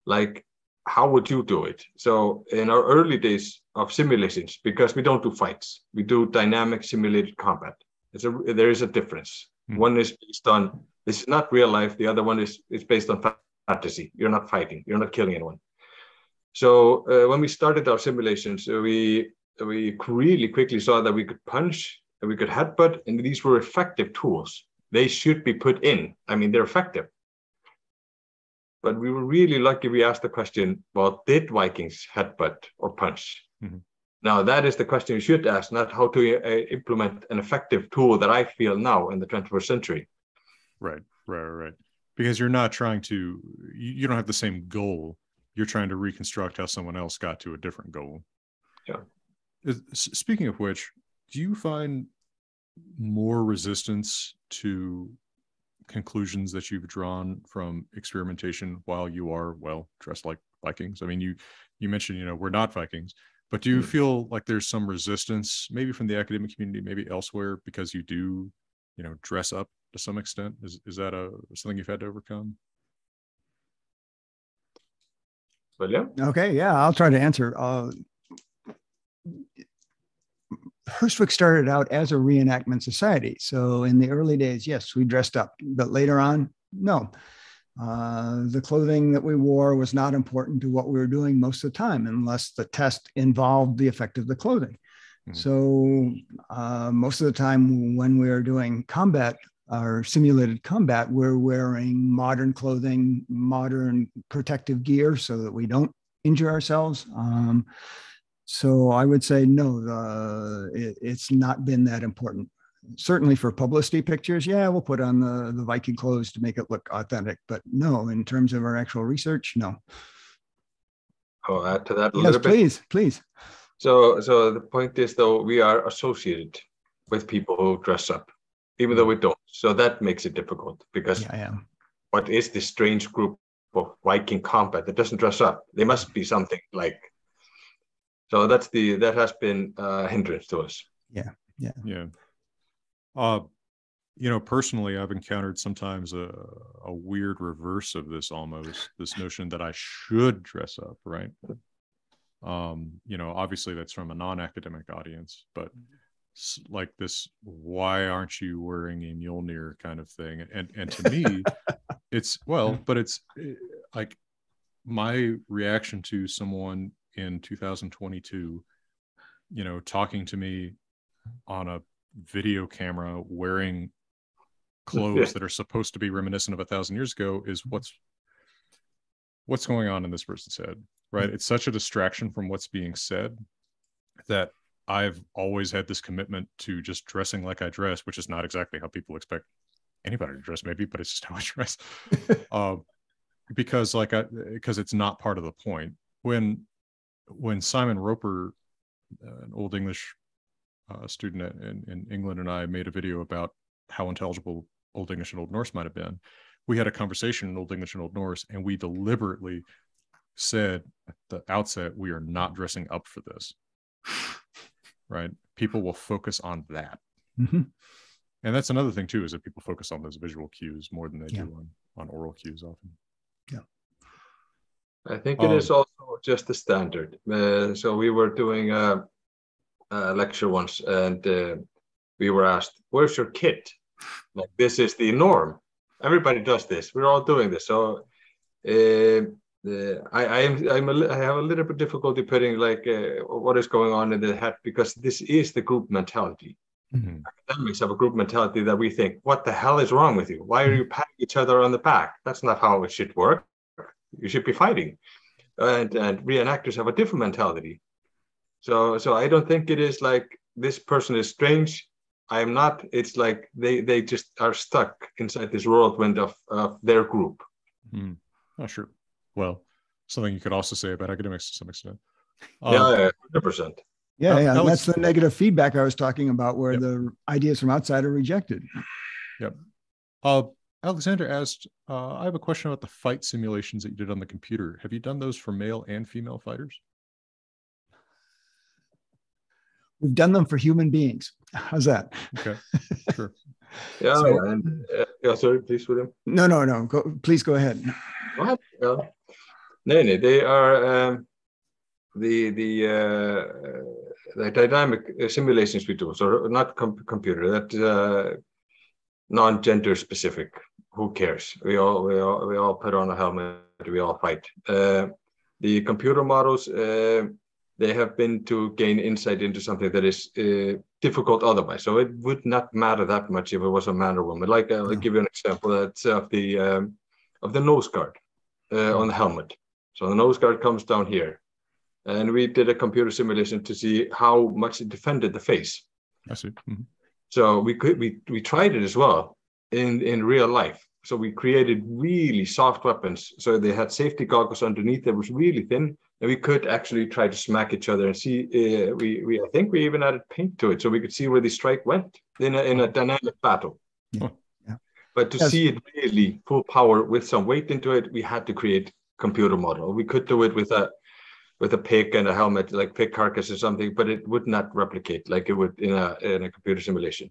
Like, how would you do it? So in our early days of simulations, because we don't do fights, we do dynamic simulated combat. There is a difference. Mm-hmm. One is based on, this is not real life. The other one is based on fantasy. You're not fighting. You're not killing anyone. So when we started our simulations, we really quickly saw that we could punch and we could headbutt, and these were effective tools. They should be put in. I mean, they're effective. But we were really lucky we asked the question, well, did Vikings headbutt or punch? Mm-hmm. Now, that is the question you should ask, not how to implement an effective tool that I feel now in the 21st century. Right. Because you're not trying to, you don't have the same goal. You're trying to reconstruct how someone else got to a different goal. Yeah. Speaking of which, do you find more resistance to conclusions that you've drawn from experimentation while you are, well, dressed like Vikings? I mean, you mentioned, we're not Vikings, but do you feel like there's some resistance, maybe from the academic community, maybe elsewhere, because you do, dress up to some extent? Is that something you've had to overcome? Well, yeah. Okay, yeah, I'll try to answer. Herstwick started out as a reenactment society. So in the early days, yes, we dressed up, but later on, no. The clothing that we wore was not important to what we were doing most of the time, unless the test involved the effect of the clothing. Mm-hmm. So most of the time when we were doing combat or simulated combat, we're wearing modern clothing, modern protective gear so that we don't injure ourselves. So I would say, no, it's not been that important. Certainly for publicity pictures, yeah, we'll put on the Viking clothes to make it look authentic. But no, in terms of our actual research, no. I'll add to that a yes, little bit. Please. So the point is, though, we are associated with people who dress up, even though we don't. So that makes it difficult because what is this strange group of Viking combat that doesn't dress up? They must be something like. So that has been a hindrance to us. Yeah. Personally, I've encountered sometimes a weird reverse of this, almost this notion that I should dress up, right? Obviously that's from a non-academic audience, but like this, why aren't you wearing a Mjolnir kind of thing? And to me, it's like my reaction to someone in 2022, talking to me on a video camera wearing clothes that are supposed to be reminiscent of 1,000 years ago is what's going on in this person's head, right? It's such a distraction from what's being said that I've always had this commitment to just dressing like I dress, which is not exactly how people expect anybody to dress, maybe, but it's just how I dress. Because it's not part of the point. When Simon Roper, an Old English student in England, and I made a video about how intelligible Old English and Old Norse might have been, we had a conversation in Old English and Old Norse, and we deliberately said at the outset, we are not dressing up for this, right? People will focus on that. Mm-hmm. And that's another thing too, is that people focus on those visual cues more than they do on oral cues often. Yeah. I think it is also just the standard. So we were doing a lecture once, and we were asked, "Where's your kit?" Like, this is the norm. Everybody does this. We're all doing this. So I have a little bit difficulty putting what is going on in the head, because this is the group mentality. Mm-hmm. Academics have a group mentality that we think, "What the hell is wrong with you? Why are you patting each other on the back? That's not how it should work. You should be fighting." And reenactors have a different mentality. So I don't think it is like this person is strange, I am not. It's like they just are stuck inside this whirlwind of their group. Oh, sure. Well, something you could also say about academics to some extent. Yeah, 100%. Yeah. That's the negative feedback I was talking about, where the ideas from outside are rejected. Yep. Alexander asked, I have a question about the fight simulations that you did on the computer. Have you done those for male and female fighters? We've done them for human beings. How's that? Okay, sure. Yeah, sorry, please, William. No. Please go ahead. What? No, they are the dynamic simulations we do. So not computer. That non-gender specific. Who cares? We all put on a helmet. We all fight. The computer models. They have been to gain insight into something that is difficult otherwise. So it would not matter that much if it was a man or woman. Like I'll give you an example. That's of the nose guard on the helmet. So the nose guard comes down here, and we did a computer simulation to see how much it defended the face. I see. Mm-hmm. So we tried it as well in real life. So we created really soft weapons. So they had safety goggles underneath that was really thin, and we could actually try to smack each other and see. I think we even added paint to it, so we could see where the strike went in a dynamic battle. Yeah. But to see it really full power with some weight into it, we had to create computer model. We could do it with a pig and a helmet, like pig carcass or something, but it would not replicate like it would in a computer simulation.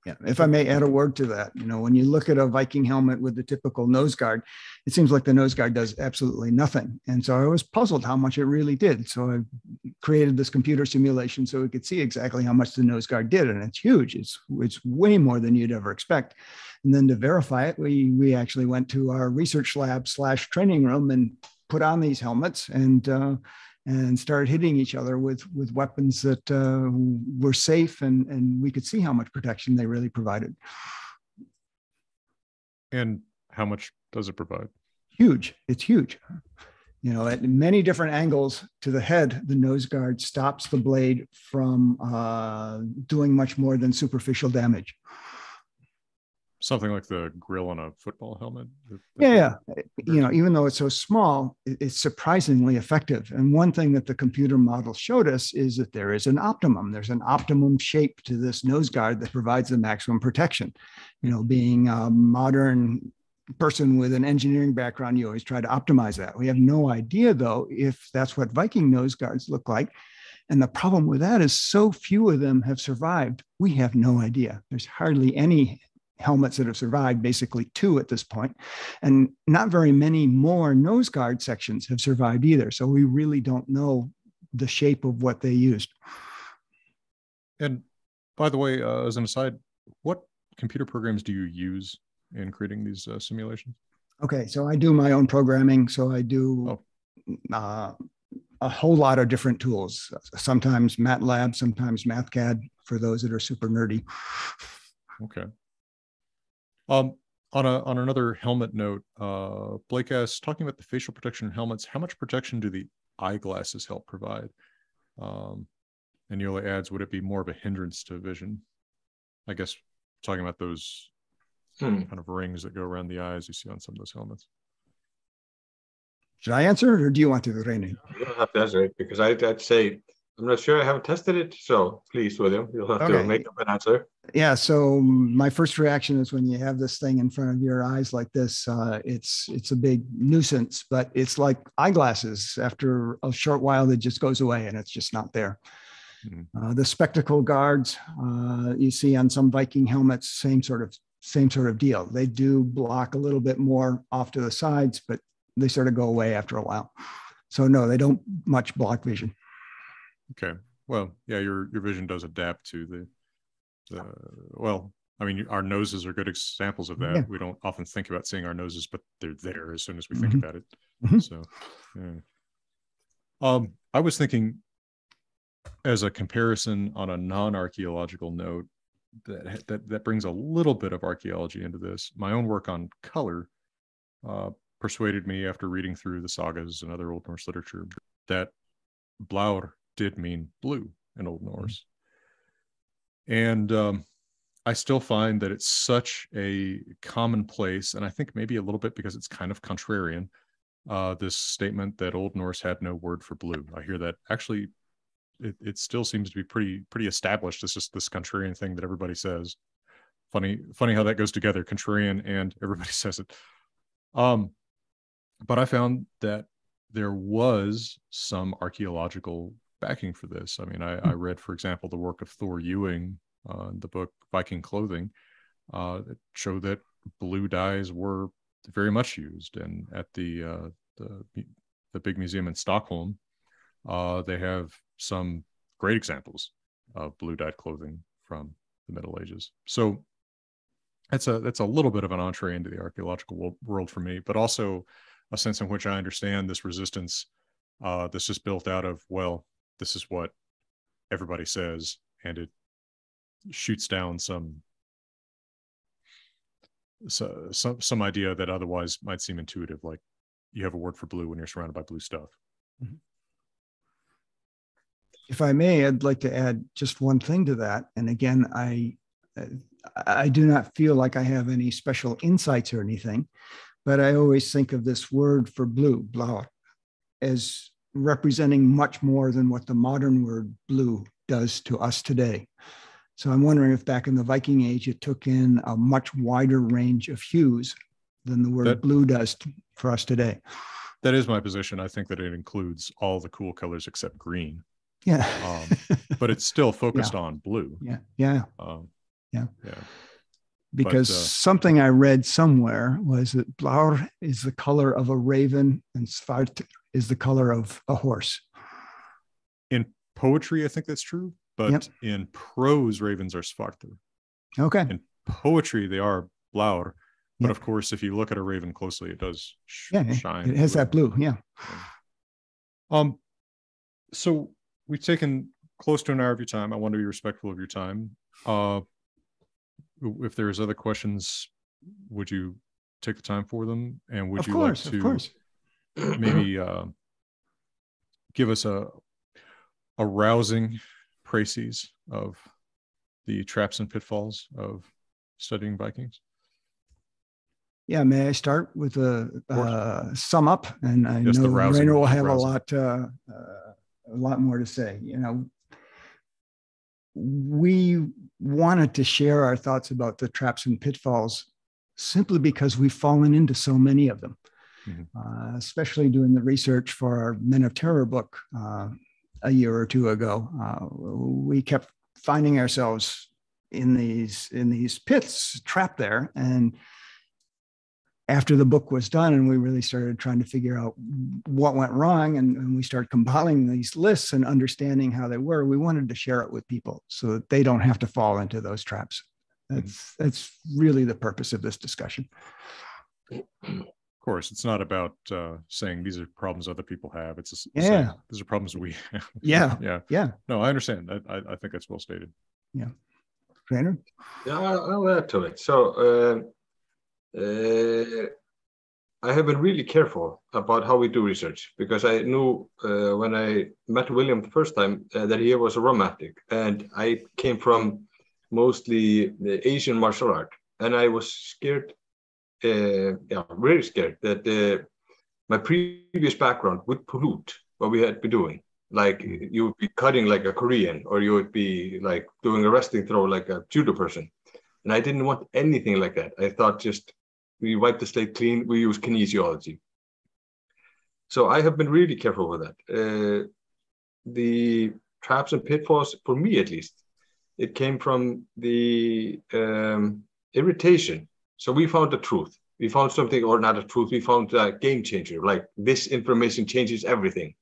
Yeah, if I may add a word to that, when you look at a Viking helmet with the typical nose guard, it seems like the nose guard does absolutely nothing. And so I was puzzled how much it really did. So I created this computer simulation so we could see exactly how much the nose guard did. And it's huge. It's way more than you'd ever expect. And then to verify it, we actually went to our research lab / training room and put on these helmets and started hitting each other with weapons that were safe, and we could see how much protection they really provided. And how much does it provide? Huge. It's huge. At many different angles to the head, the nose guard stops the blade from doing much more than superficial damage. Something like the grill on a football helmet. Yeah. Even though it's so small, it's surprisingly effective. And one thing that the computer model showed us is that there is an optimum. There's an optimum shape to this nose guard that provides the maximum protection. Being a modern person with an engineering background, you always try to optimize that. We have no idea, though, if that's what Viking nose guards look like. And the problem with that is so few of them have survived. We have no idea. There's hardly any helmets that have survived, basically 2 at this point, and not very many more nose guard sections have survived either. So we really don't know the shape of what they used. And by the way, as an aside, what computer programs do you use in creating these simulations? Okay, so I do my own programming. So I do a whole lot of different tools. Sometimes MATLAB, sometimes MathCAD for those that are super nerdy. Okay. On another helmet note, Blake asks, talking about the facial protection in helmets, how much protection do the eyeglasses help provide? And Yola adds, would it be more of a hindrance to vision? I guess talking about those kind of rings that go around the eyes you see on some of those helmets. Should I answer, or do you want to, René? You don't have to answer it, because I'd say I'm not sure. I haven't tested it. So please, William, you'll have to make up an answer. Yeah. So my first reaction is when you have this thing in front of your eyes like this, it's a big nuisance, but it's like eyeglasses. After a short while, it just goes away and it's just not there. Mm-hmm. The spectacle guards you see on some Viking helmets, same sort of deal. They do block a little bit more off to the sides, but they sort of go away after a while. So no, they don't much block vision. Okay. Well, yeah, your vision does adapt to the well, I mean, our noses are good examples of that. Yeah. We don't often think about seeing our noses, but they're there as soon as we think about it. So, yeah. I was thinking, as a comparison on a non-archaeological note, that brings a little bit of archaeology into this. My own work on color persuaded me, after reading through the sagas and other Old Norse literature, that blár did mean blue in Old Norse. And I still find that it's such a commonplace, and I think maybe a little bit because it's kind of contrarian, this statement that Old Norse had no word for blue. I hear that actually it still seems to be pretty established. It's just this contrarian thing that everybody says. Funny how that goes together, contrarian and everybody says it. But I found that there was some archaeological backing for this. I mean, I read, for example, the work of Thor Ewing, the book Viking Clothing, that showed that blue dyes were very much used. And at the big museum in Stockholm, they have some great examples of blue dyed clothing from the Middle Ages. So that's a little bit of an entree into the archaeological world for me, but also a sense in which I understand this resistance that's just built out of, well, this is what everybody says, and it shoots down some idea that otherwise might seem intuitive, like you have a word for blue when you're surrounded by blue stuff. Mm-hmm. If I may, I'd like to add just one thing to that. And again, I do not feel like I have any special insights or anything, but I always think of this word for blue, blár, as representing much more than what the modern word blue does to us today. So I'm wondering if back in the Viking Age, it took in a much wider range of hues than the word blue does for us today. That is my position. I think that it includes all the cool colors except green. Yeah. But it's still focused on blue. Yeah. Yeah. Yeah. Because something I read somewhere was that blauer is the color of a raven and svart is the color of a horse. In poetry, I think that's true, but in prose, ravens are svarter. Okay. In poetry, they are blauer. But of course, if you look at a raven closely, it does shine. It has that blue. Yeah. So we've taken close to an hour of your time. I want to be respectful of your time. If there's other questions, would you take the time for them? And would you like to maybe give us a rousing précis of the traps and pitfalls of studying Vikings? Yeah, may I start with a sum up? And I know rousing, Rainer will have a lot more to say. You know, we wanted to share our thoughts about the traps and pitfalls simply because we've fallen into so many of them, especially doing the research for our Men of Terror book a year or two ago. We kept finding ourselves in these pits trapped there. And after the book was done and we really started trying to figure out what went wrong and we started compiling these lists and understanding how they were, we wanted to share it with people so that they don't have to fall into those traps. That's really the purpose of this discussion. Of course, it's not about saying these are problems other people have. It's saying these are problems we have. Yeah. No, I understand. I think that's well stated. Yeah. Rainer? Yeah, I'll add to it. So I have been really careful about how we do research because I knew when I met William the first time that he was a romantic, and I came from mostly the Asian martial art, and I was scared, very scared that my previous background would pollute what we had been doing. Like you would be cutting like a Korean, or you would be like doing a wrestling throw like a judo person, and I didn't want anything like that. I thought just we wipe the slate clean, we use kinesiology. So I have been really careful with that. The traps and pitfalls, for me at least, it came from the irritation. So we found the truth. We found something, or not a truth, we found a game changer, like this information changes everything.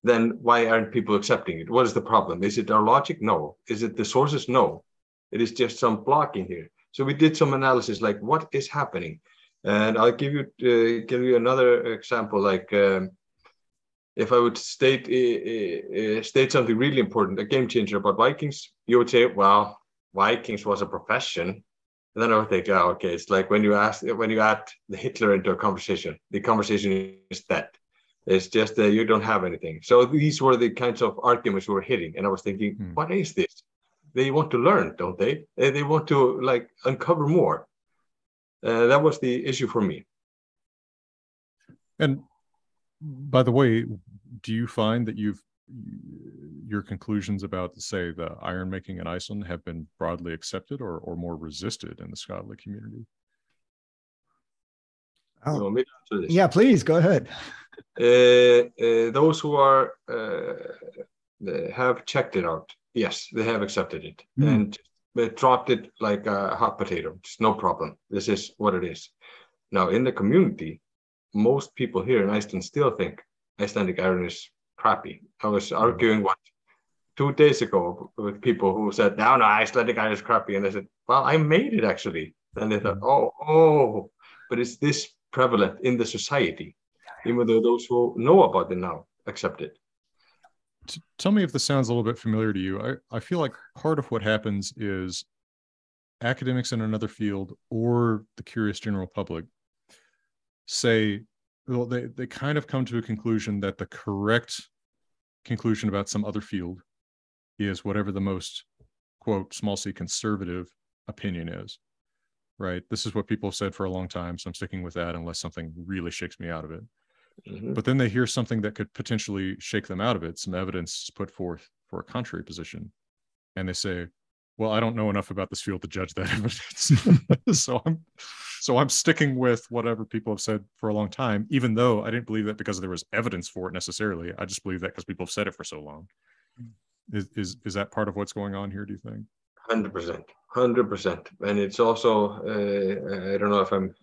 Then why aren't people accepting it? What is the problem? Is it our logic? No. Is it the sources? No. It is just some blocking here. So we did some analysis, like what is happening, and I'll give you another example. Like if I would state something really important, a game changer about Vikings, you would say, well, Vikings was a profession. And then I would think, oh, okay, it's like when you add the Hitler into a conversation, the conversation is dead. It's just that you don't have anything. So these were the kinds of arguments we were hitting, and I was thinking, what is this? They want to learn, don't they? They want to like uncover more. That was the issue for me. And by the way, do you find that your conclusions about, say, the iron making in Iceland have been broadly accepted or more resisted in the scholarly community? Oh, yeah, please go ahead. Those who are have checked it out. Yes, they have accepted it and they dropped it like a hot potato. It's no problem. This is what it is. Now, in the community, most people here in Iceland still think Icelandic iron is crappy. I was arguing 2 days ago with people who said, no, Icelandic iron is crappy. And I said, well, I made it actually. And they thought, oh, but is this prevalent in the society? Even though those who know about it now accept it. Tell me if this sounds a little bit familiar to you. I feel like part of what happens is academics in another field or the curious general public say, well, they kind of come to a conclusion that the correct conclusion about some other field is whatever the most, quote, small c, conservative opinion is, right? This is what people have said for a long time, so I'm sticking with that unless something really shakes me out of it. But then they hear something that could potentially shake them out of it, some evidence put forth for a contrary position, and they say, well, I don't know enough about this field to judge that evidence. so I'm sticking with whatever people have said for a long time, even though I didn't believe that because there was evidence for it necessarily. I just believe that because people have said it for so long. Is that part of what's going on here, do you think? 100%, 100%. And it's also, I don't know if I'm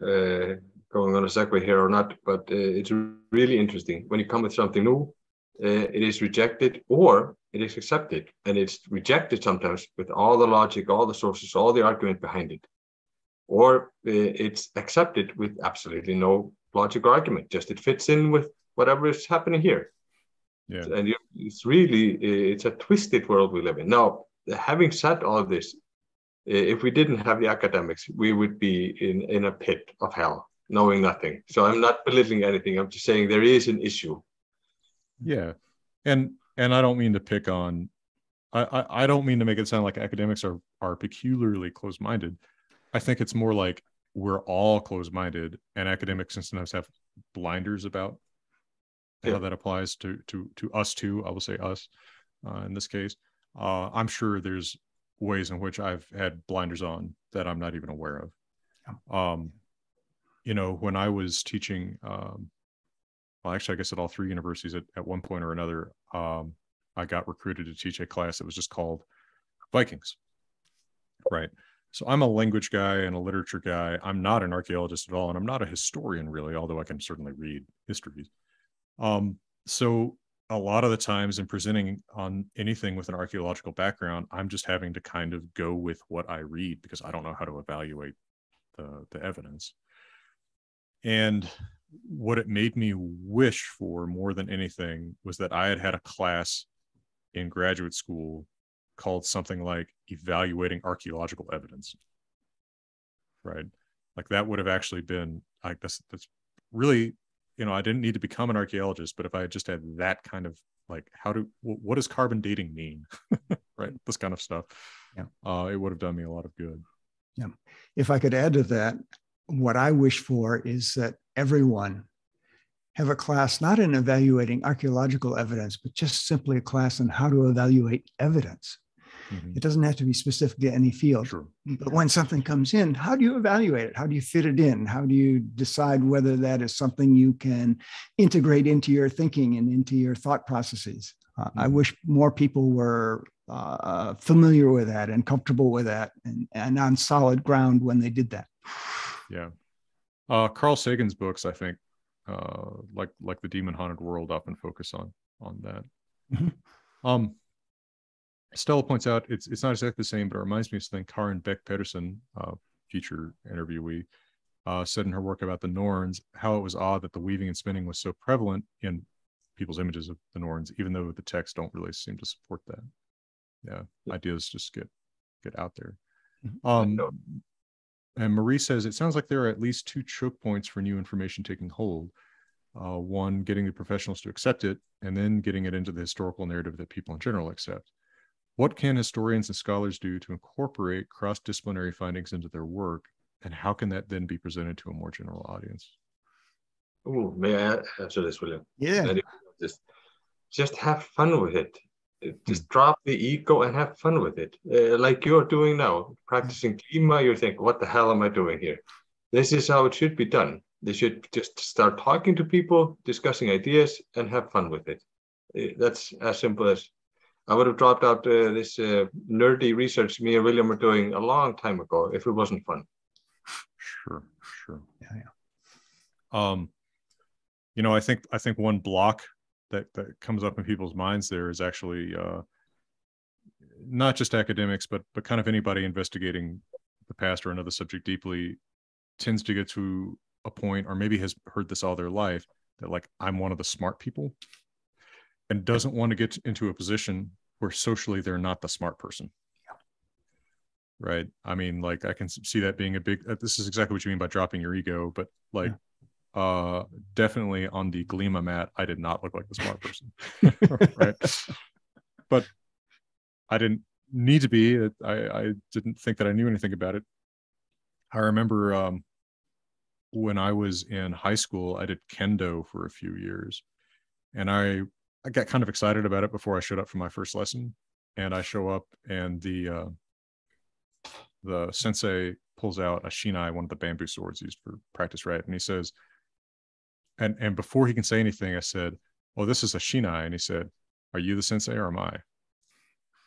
going on a segue here or not, but it's really interesting. When you come with something new, it is rejected or it is accepted. And it's rejected sometimes with all the logic, all the sources, all the argument behind it. Or it's accepted with absolutely no logic or argument, just it fits in with whatever is happening here. Yeah. And it's really, it's a twisted world we live in. Now, having said all of this, if we didn't have the academics, we would be in a pit of hell, knowing nothing. So I'm not belittling anything. I'm just saying there is an issue. Yeah. And I don't mean to pick on, I don't mean to make it sound like academics are peculiarly closed-minded. I think it's more like we're all closed-minded, and academics sometimes have blinders about how that applies to us too. I will say us in this case. I'm sure there's ways in which I've had blinders on that I'm not even aware of. You know, when I was teaching, well, actually, I guess at all three universities at one point or another, I got recruited to teach a class that was just called Vikings. Right. So I'm a language guy and a literature guy. I'm not an archaeologist at all, and I'm not a historian really, although I can certainly read histories. So a lot of the times in presenting on anything with an archaeological background, I'm just having to kind of go with what I read because I don't know how to evaluate the evidence. And what it made me wish for more than anything was that I had a class in graduate school called something like evaluating archaeological evidence. Right. Like that would have actually been like that's really, you know, I didn't need to become an archaeologist, but if I had just had that kind of like, what does carbon dating mean? Right. This kind of stuff. Yeah. It would have done me a lot of good. Yeah. If I could add to that, what I wish for is that everyone have a class, not in evaluating archaeological evidence, but just simply a class on how to evaluate evidence. Mm-hmm. It doesn't have to be specific to any field. Sure. But when something comes in, how do you evaluate it? How do you fit it in? How do you decide whether that is something you can integrate into your thinking and into your thought processes? I wish more people were familiar with that and comfortable with that and on solid ground when they did that. Yeah. Carl Sagan's books, I think, like the Demon Haunted World, often focus on that. Mm-hmm. Stella points out it's not exactly the same, but it reminds me of something Karen Beck Pedersen, future interviewee, said in her work about the Norns, how it was odd that the weaving and spinning was so prevalent in people's images of the Norns, even though the texts don't really seem to support that. Yeah, ideas just get out there. And Marie says, it sounds like there are at least two choke points for new information taking hold. One, getting the professionals to accept it, and then getting it into the historical narrative that people in general accept. What can historians and scholars do to incorporate cross-disciplinary findings into their work, and how can that then be presented to a more general audience? Oh, may I answer this, William? Yeah. Just have fun with it. Just drop the ego and have fun with it. Like you're doing now, practicing klima, you think, what the hell am I doing here? This is how it should be done. They should just start talking to people, discussing ideas, and have fun with it. That's as simple as I would have dropped out this nerdy research me and William were doing a long time ago if it wasn't fun. Sure. Yeah. You know, I think one block that comes up in people's minds there is actually not just academics, but kind of anybody investigating the past or another subject deeply tends to get to a point, or maybe has heard this all their life, that like, I'm one of the smart people, and doesn't want to get into a position where socially they're not the smart person. Right. I mean, like, I can see that being a big, this is exactly what you mean by dropping your ego, but like, definitely on the Glima mat, I did not look like the smart person. Right. But I didn't need to be. I didn't think that I knew anything about it. I remember when I was in high school, I did kendo for a few years, and I got kind of excited about it before I showed up for my first lesson. And I show up, and the sensei pulls out a shinai, one of the bamboo swords used for practice, right? And he says, and before he can say anything, I said, "Oh, this is a shinai." And he said, "Are you the sensei or am I?"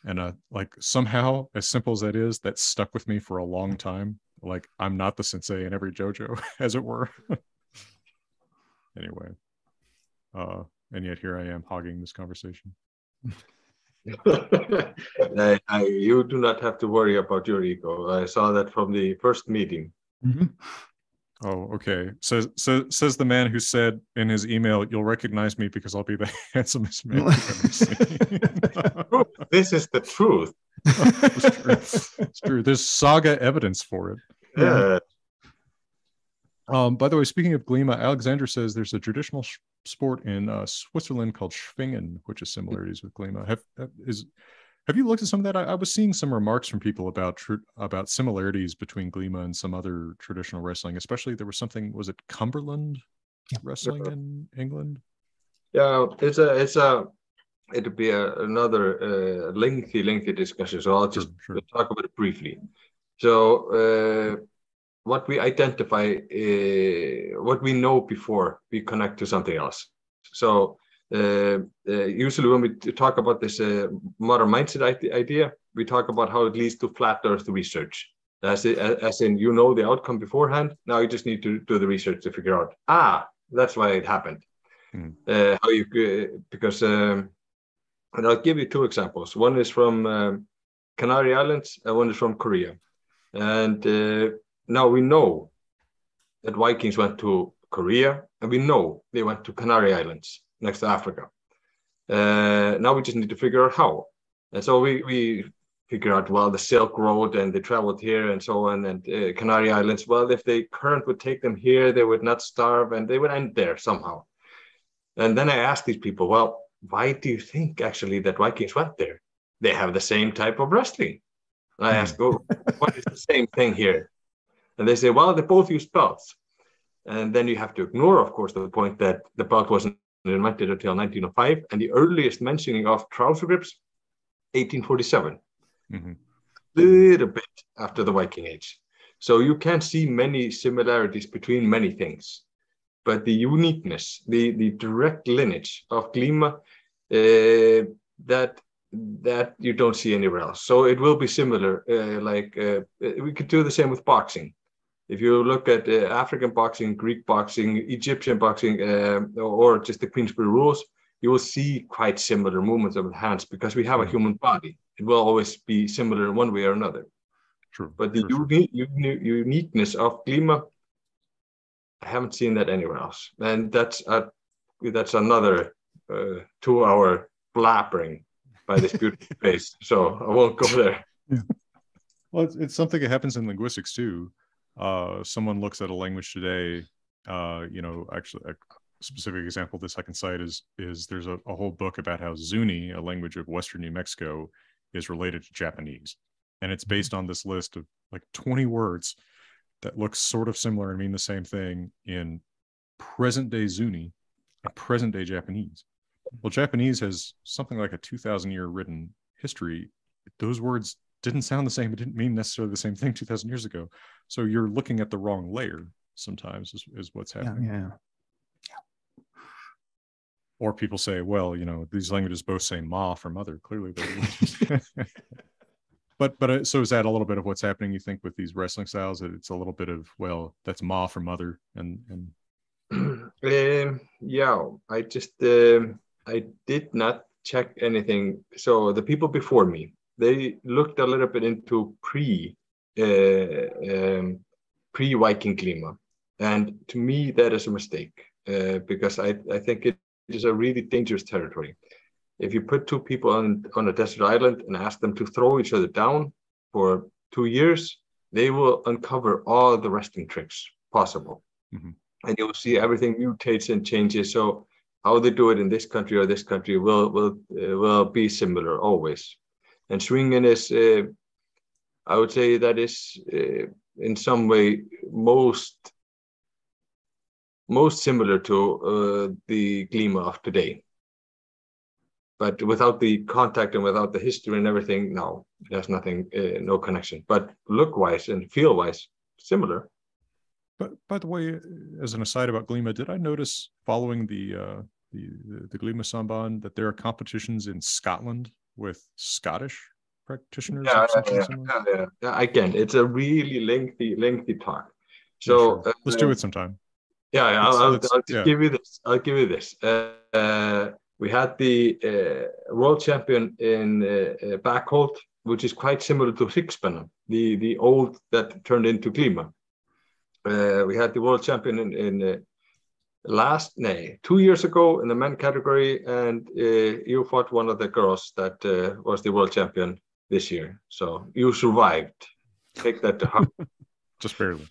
And like somehow, as simple as that is, that stuck with me for a long time. Like I'm not the sensei in every JoJo, as it were. Anyway, and yet here I am hogging this conversation. You do not have to worry about your ego. I saw that from the first meeting. Mhm. Oh, okay. Says the man who said in his email, "You'll recognize me because I'll be the handsomest man you've ever seen." This is the truth. It's true. It's true. There's saga evidence for it. Yeah. By the way, speaking of Glima, Alexander says there's a traditional sport in Switzerland called Schwingen, which has similarities with Glima. Have you looked at some of that? I was seeing some remarks from people about similarities between Glima and some other traditional wrestling. Especially there was something. Was it Cumberland wrestling in England? Yeah, it'd be another lengthy discussion. So I'll just talk about it briefly. So what we identify, what we know before we connect to something else. So usually when we talk about this modern mindset idea, we talk about how it leads to flat earth research. As in, you know the outcome beforehand. Now you just need to do the research to figure out, that's why it happened. Because and I'll give you two examples. One is from Canary Islands and one is from Korea. And now we know that Vikings went to Korea, and we know they went to Canary Islands next to Africa. Now we just need to figure out how. And so we figure out, well, the Silk Road, and they traveled here and so on, and Canary Islands, well, if the current would take them here, they would not starve, and they would end there somehow. And then I asked these people, well, why do you think actually that Vikings went there? They have the same type of wrestling. And I asked, well, what is the same thing here? And they say, well, they both use belts. And then you have to ignore, of course, the point that the belt wasn't invented until 1905, and the earliest mentioning of trouser grips, 1847. Little bit after the Viking Age. So you can see many similarities between many things. But the uniqueness, the direct lineage of Glima, that you don't see anywhere else. So it will be similar. We could do the same with boxing. If you look at African boxing, Greek boxing, Egyptian boxing, or just the Queensberry rules, you will see quite similar movements of the hands because we have a human body. It will always be similar in one way or another. True. But the uniqueness of Glima, I haven't seen that anywhere else. And that's another 2-hour blabbering by this beautiful face. So I won't go there. Yeah. Well, it's something that happens in linguistics too. Someone looks at a language today, actually a specific example this I can cite is there's a whole book about how Zuni, a language of Western New Mexico, is related to Japanese. And it's based on this list of like 20 words that look sort of similar and mean the same thing in present day Zuni and present day Japanese. Well, Japanese has something like a 2,000 year written history. Those words didn't sound the same. It didn't mean necessarily the same thing 2,000 years ago. So you're looking at the wrong layer sometimes is what's happening. Yeah. Or people say, well, these languages both say ma for mother. Clearly they're But so is that a little bit of what's happening, you think, with these wrestling styles? It's a little bit of, well, that's ma for mother and yeah, I just I did not check anything. So the people before me, they looked a little bit into pre-Viking Glima, and to me that is a mistake because I think it is a really dangerous territory. If you put two people on a desert island and ask them to throw each other down for 2 years, they will uncover all the wrestling tricks possible. And you'll see everything mutates and changes. So how they do it in this country or this country will be similar always. And swinging is, I would say that is in some way most similar to the Glima of today. But without the contact and without the history and everything, no, there's nothing, no connection. But look-wise and feel-wise, similar. But by the way, as an aside about Glima, did I notice following the Glima Samban that there are competitions in Scotland with Scottish practitioners Yeah, of something similar? yeah. Again, it's a really lengthy talk. Yeah, So sure. Let's do it sometime. yeah, I'll just yeah. give you this. I'll give you this. We had the world champion in backhold, which is quite similar to Hrigspennan, the old that turned into Klima. We had the world champion in 2 years ago in the men category, and you fought one of the girls that was the world champion this year. So you survived. Take that to heart. Just barely.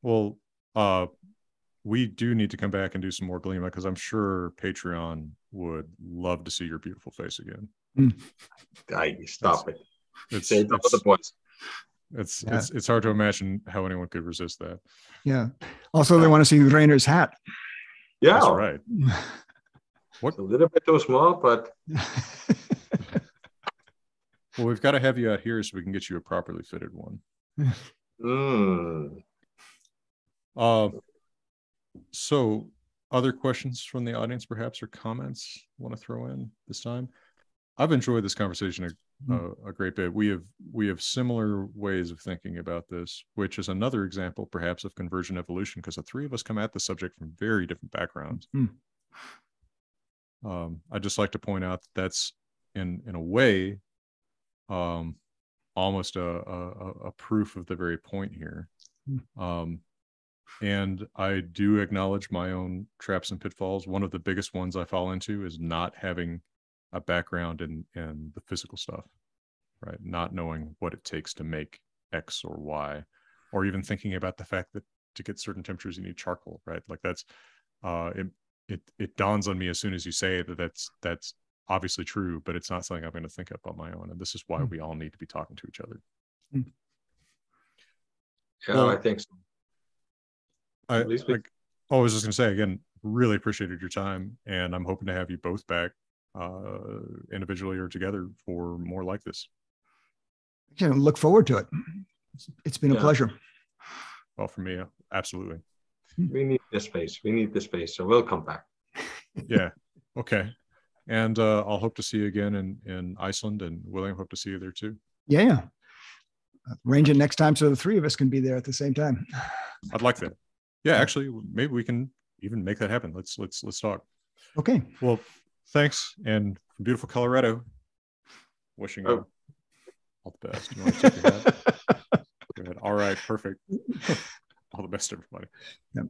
Well, we do need to come back and do some more Glima because I'm sure Patreon would love to see your beautiful face again. Stop it. It's Say double the points. It's hard to imagine how anyone could resist that. Yeah. Also, they want to see Rainer's hat. Yeah. That's right. What? It's a little bit too small, but well, we've got to have you out here so we can get you a properly fitted one. So other questions from the audience, perhaps, or comments you want to throw in this time? I've enjoyed this conversation a great bit. We have similar ways of thinking about this, which is another example, perhaps, of convergent evolution, because the three of us come at the subject from very different backgrounds. I'd just like to point out that's in a way almost a proof of the very point here. And I do acknowledge my own traps and pitfalls. One of the biggest ones I fall into is not having a background in the physical stuff, right? Not knowing what it takes to make X or Y, or even thinking about the fact that to get certain temperatures, you need charcoal, right? Like that's, it dawns on me as soon as you say that's obviously true, but it's not something I'm going to think up on my own. And this is why we all need to be talking to each other. Yeah, well, I think so. I was just going to say, again, really appreciated your time, and I'm hoping to have you both back individually or together for more like this. Yeah, look forward to it. It's been a pleasure. Well, for me, absolutely. We need this space. So we'll come back. Yeah. Okay. And I'll hope to see you again in Iceland, and William, hope to see you there too. Yeah. Arrange it next time so the three of us can be there at the same time. I'd like that. Yeah, actually, maybe we can even make that happen. Let's talk. Okay. Well, thanks, and from beautiful Colorado, wishing you all the best. You want to take your hat? Go ahead. All right, perfect. All the best, everybody. Yep.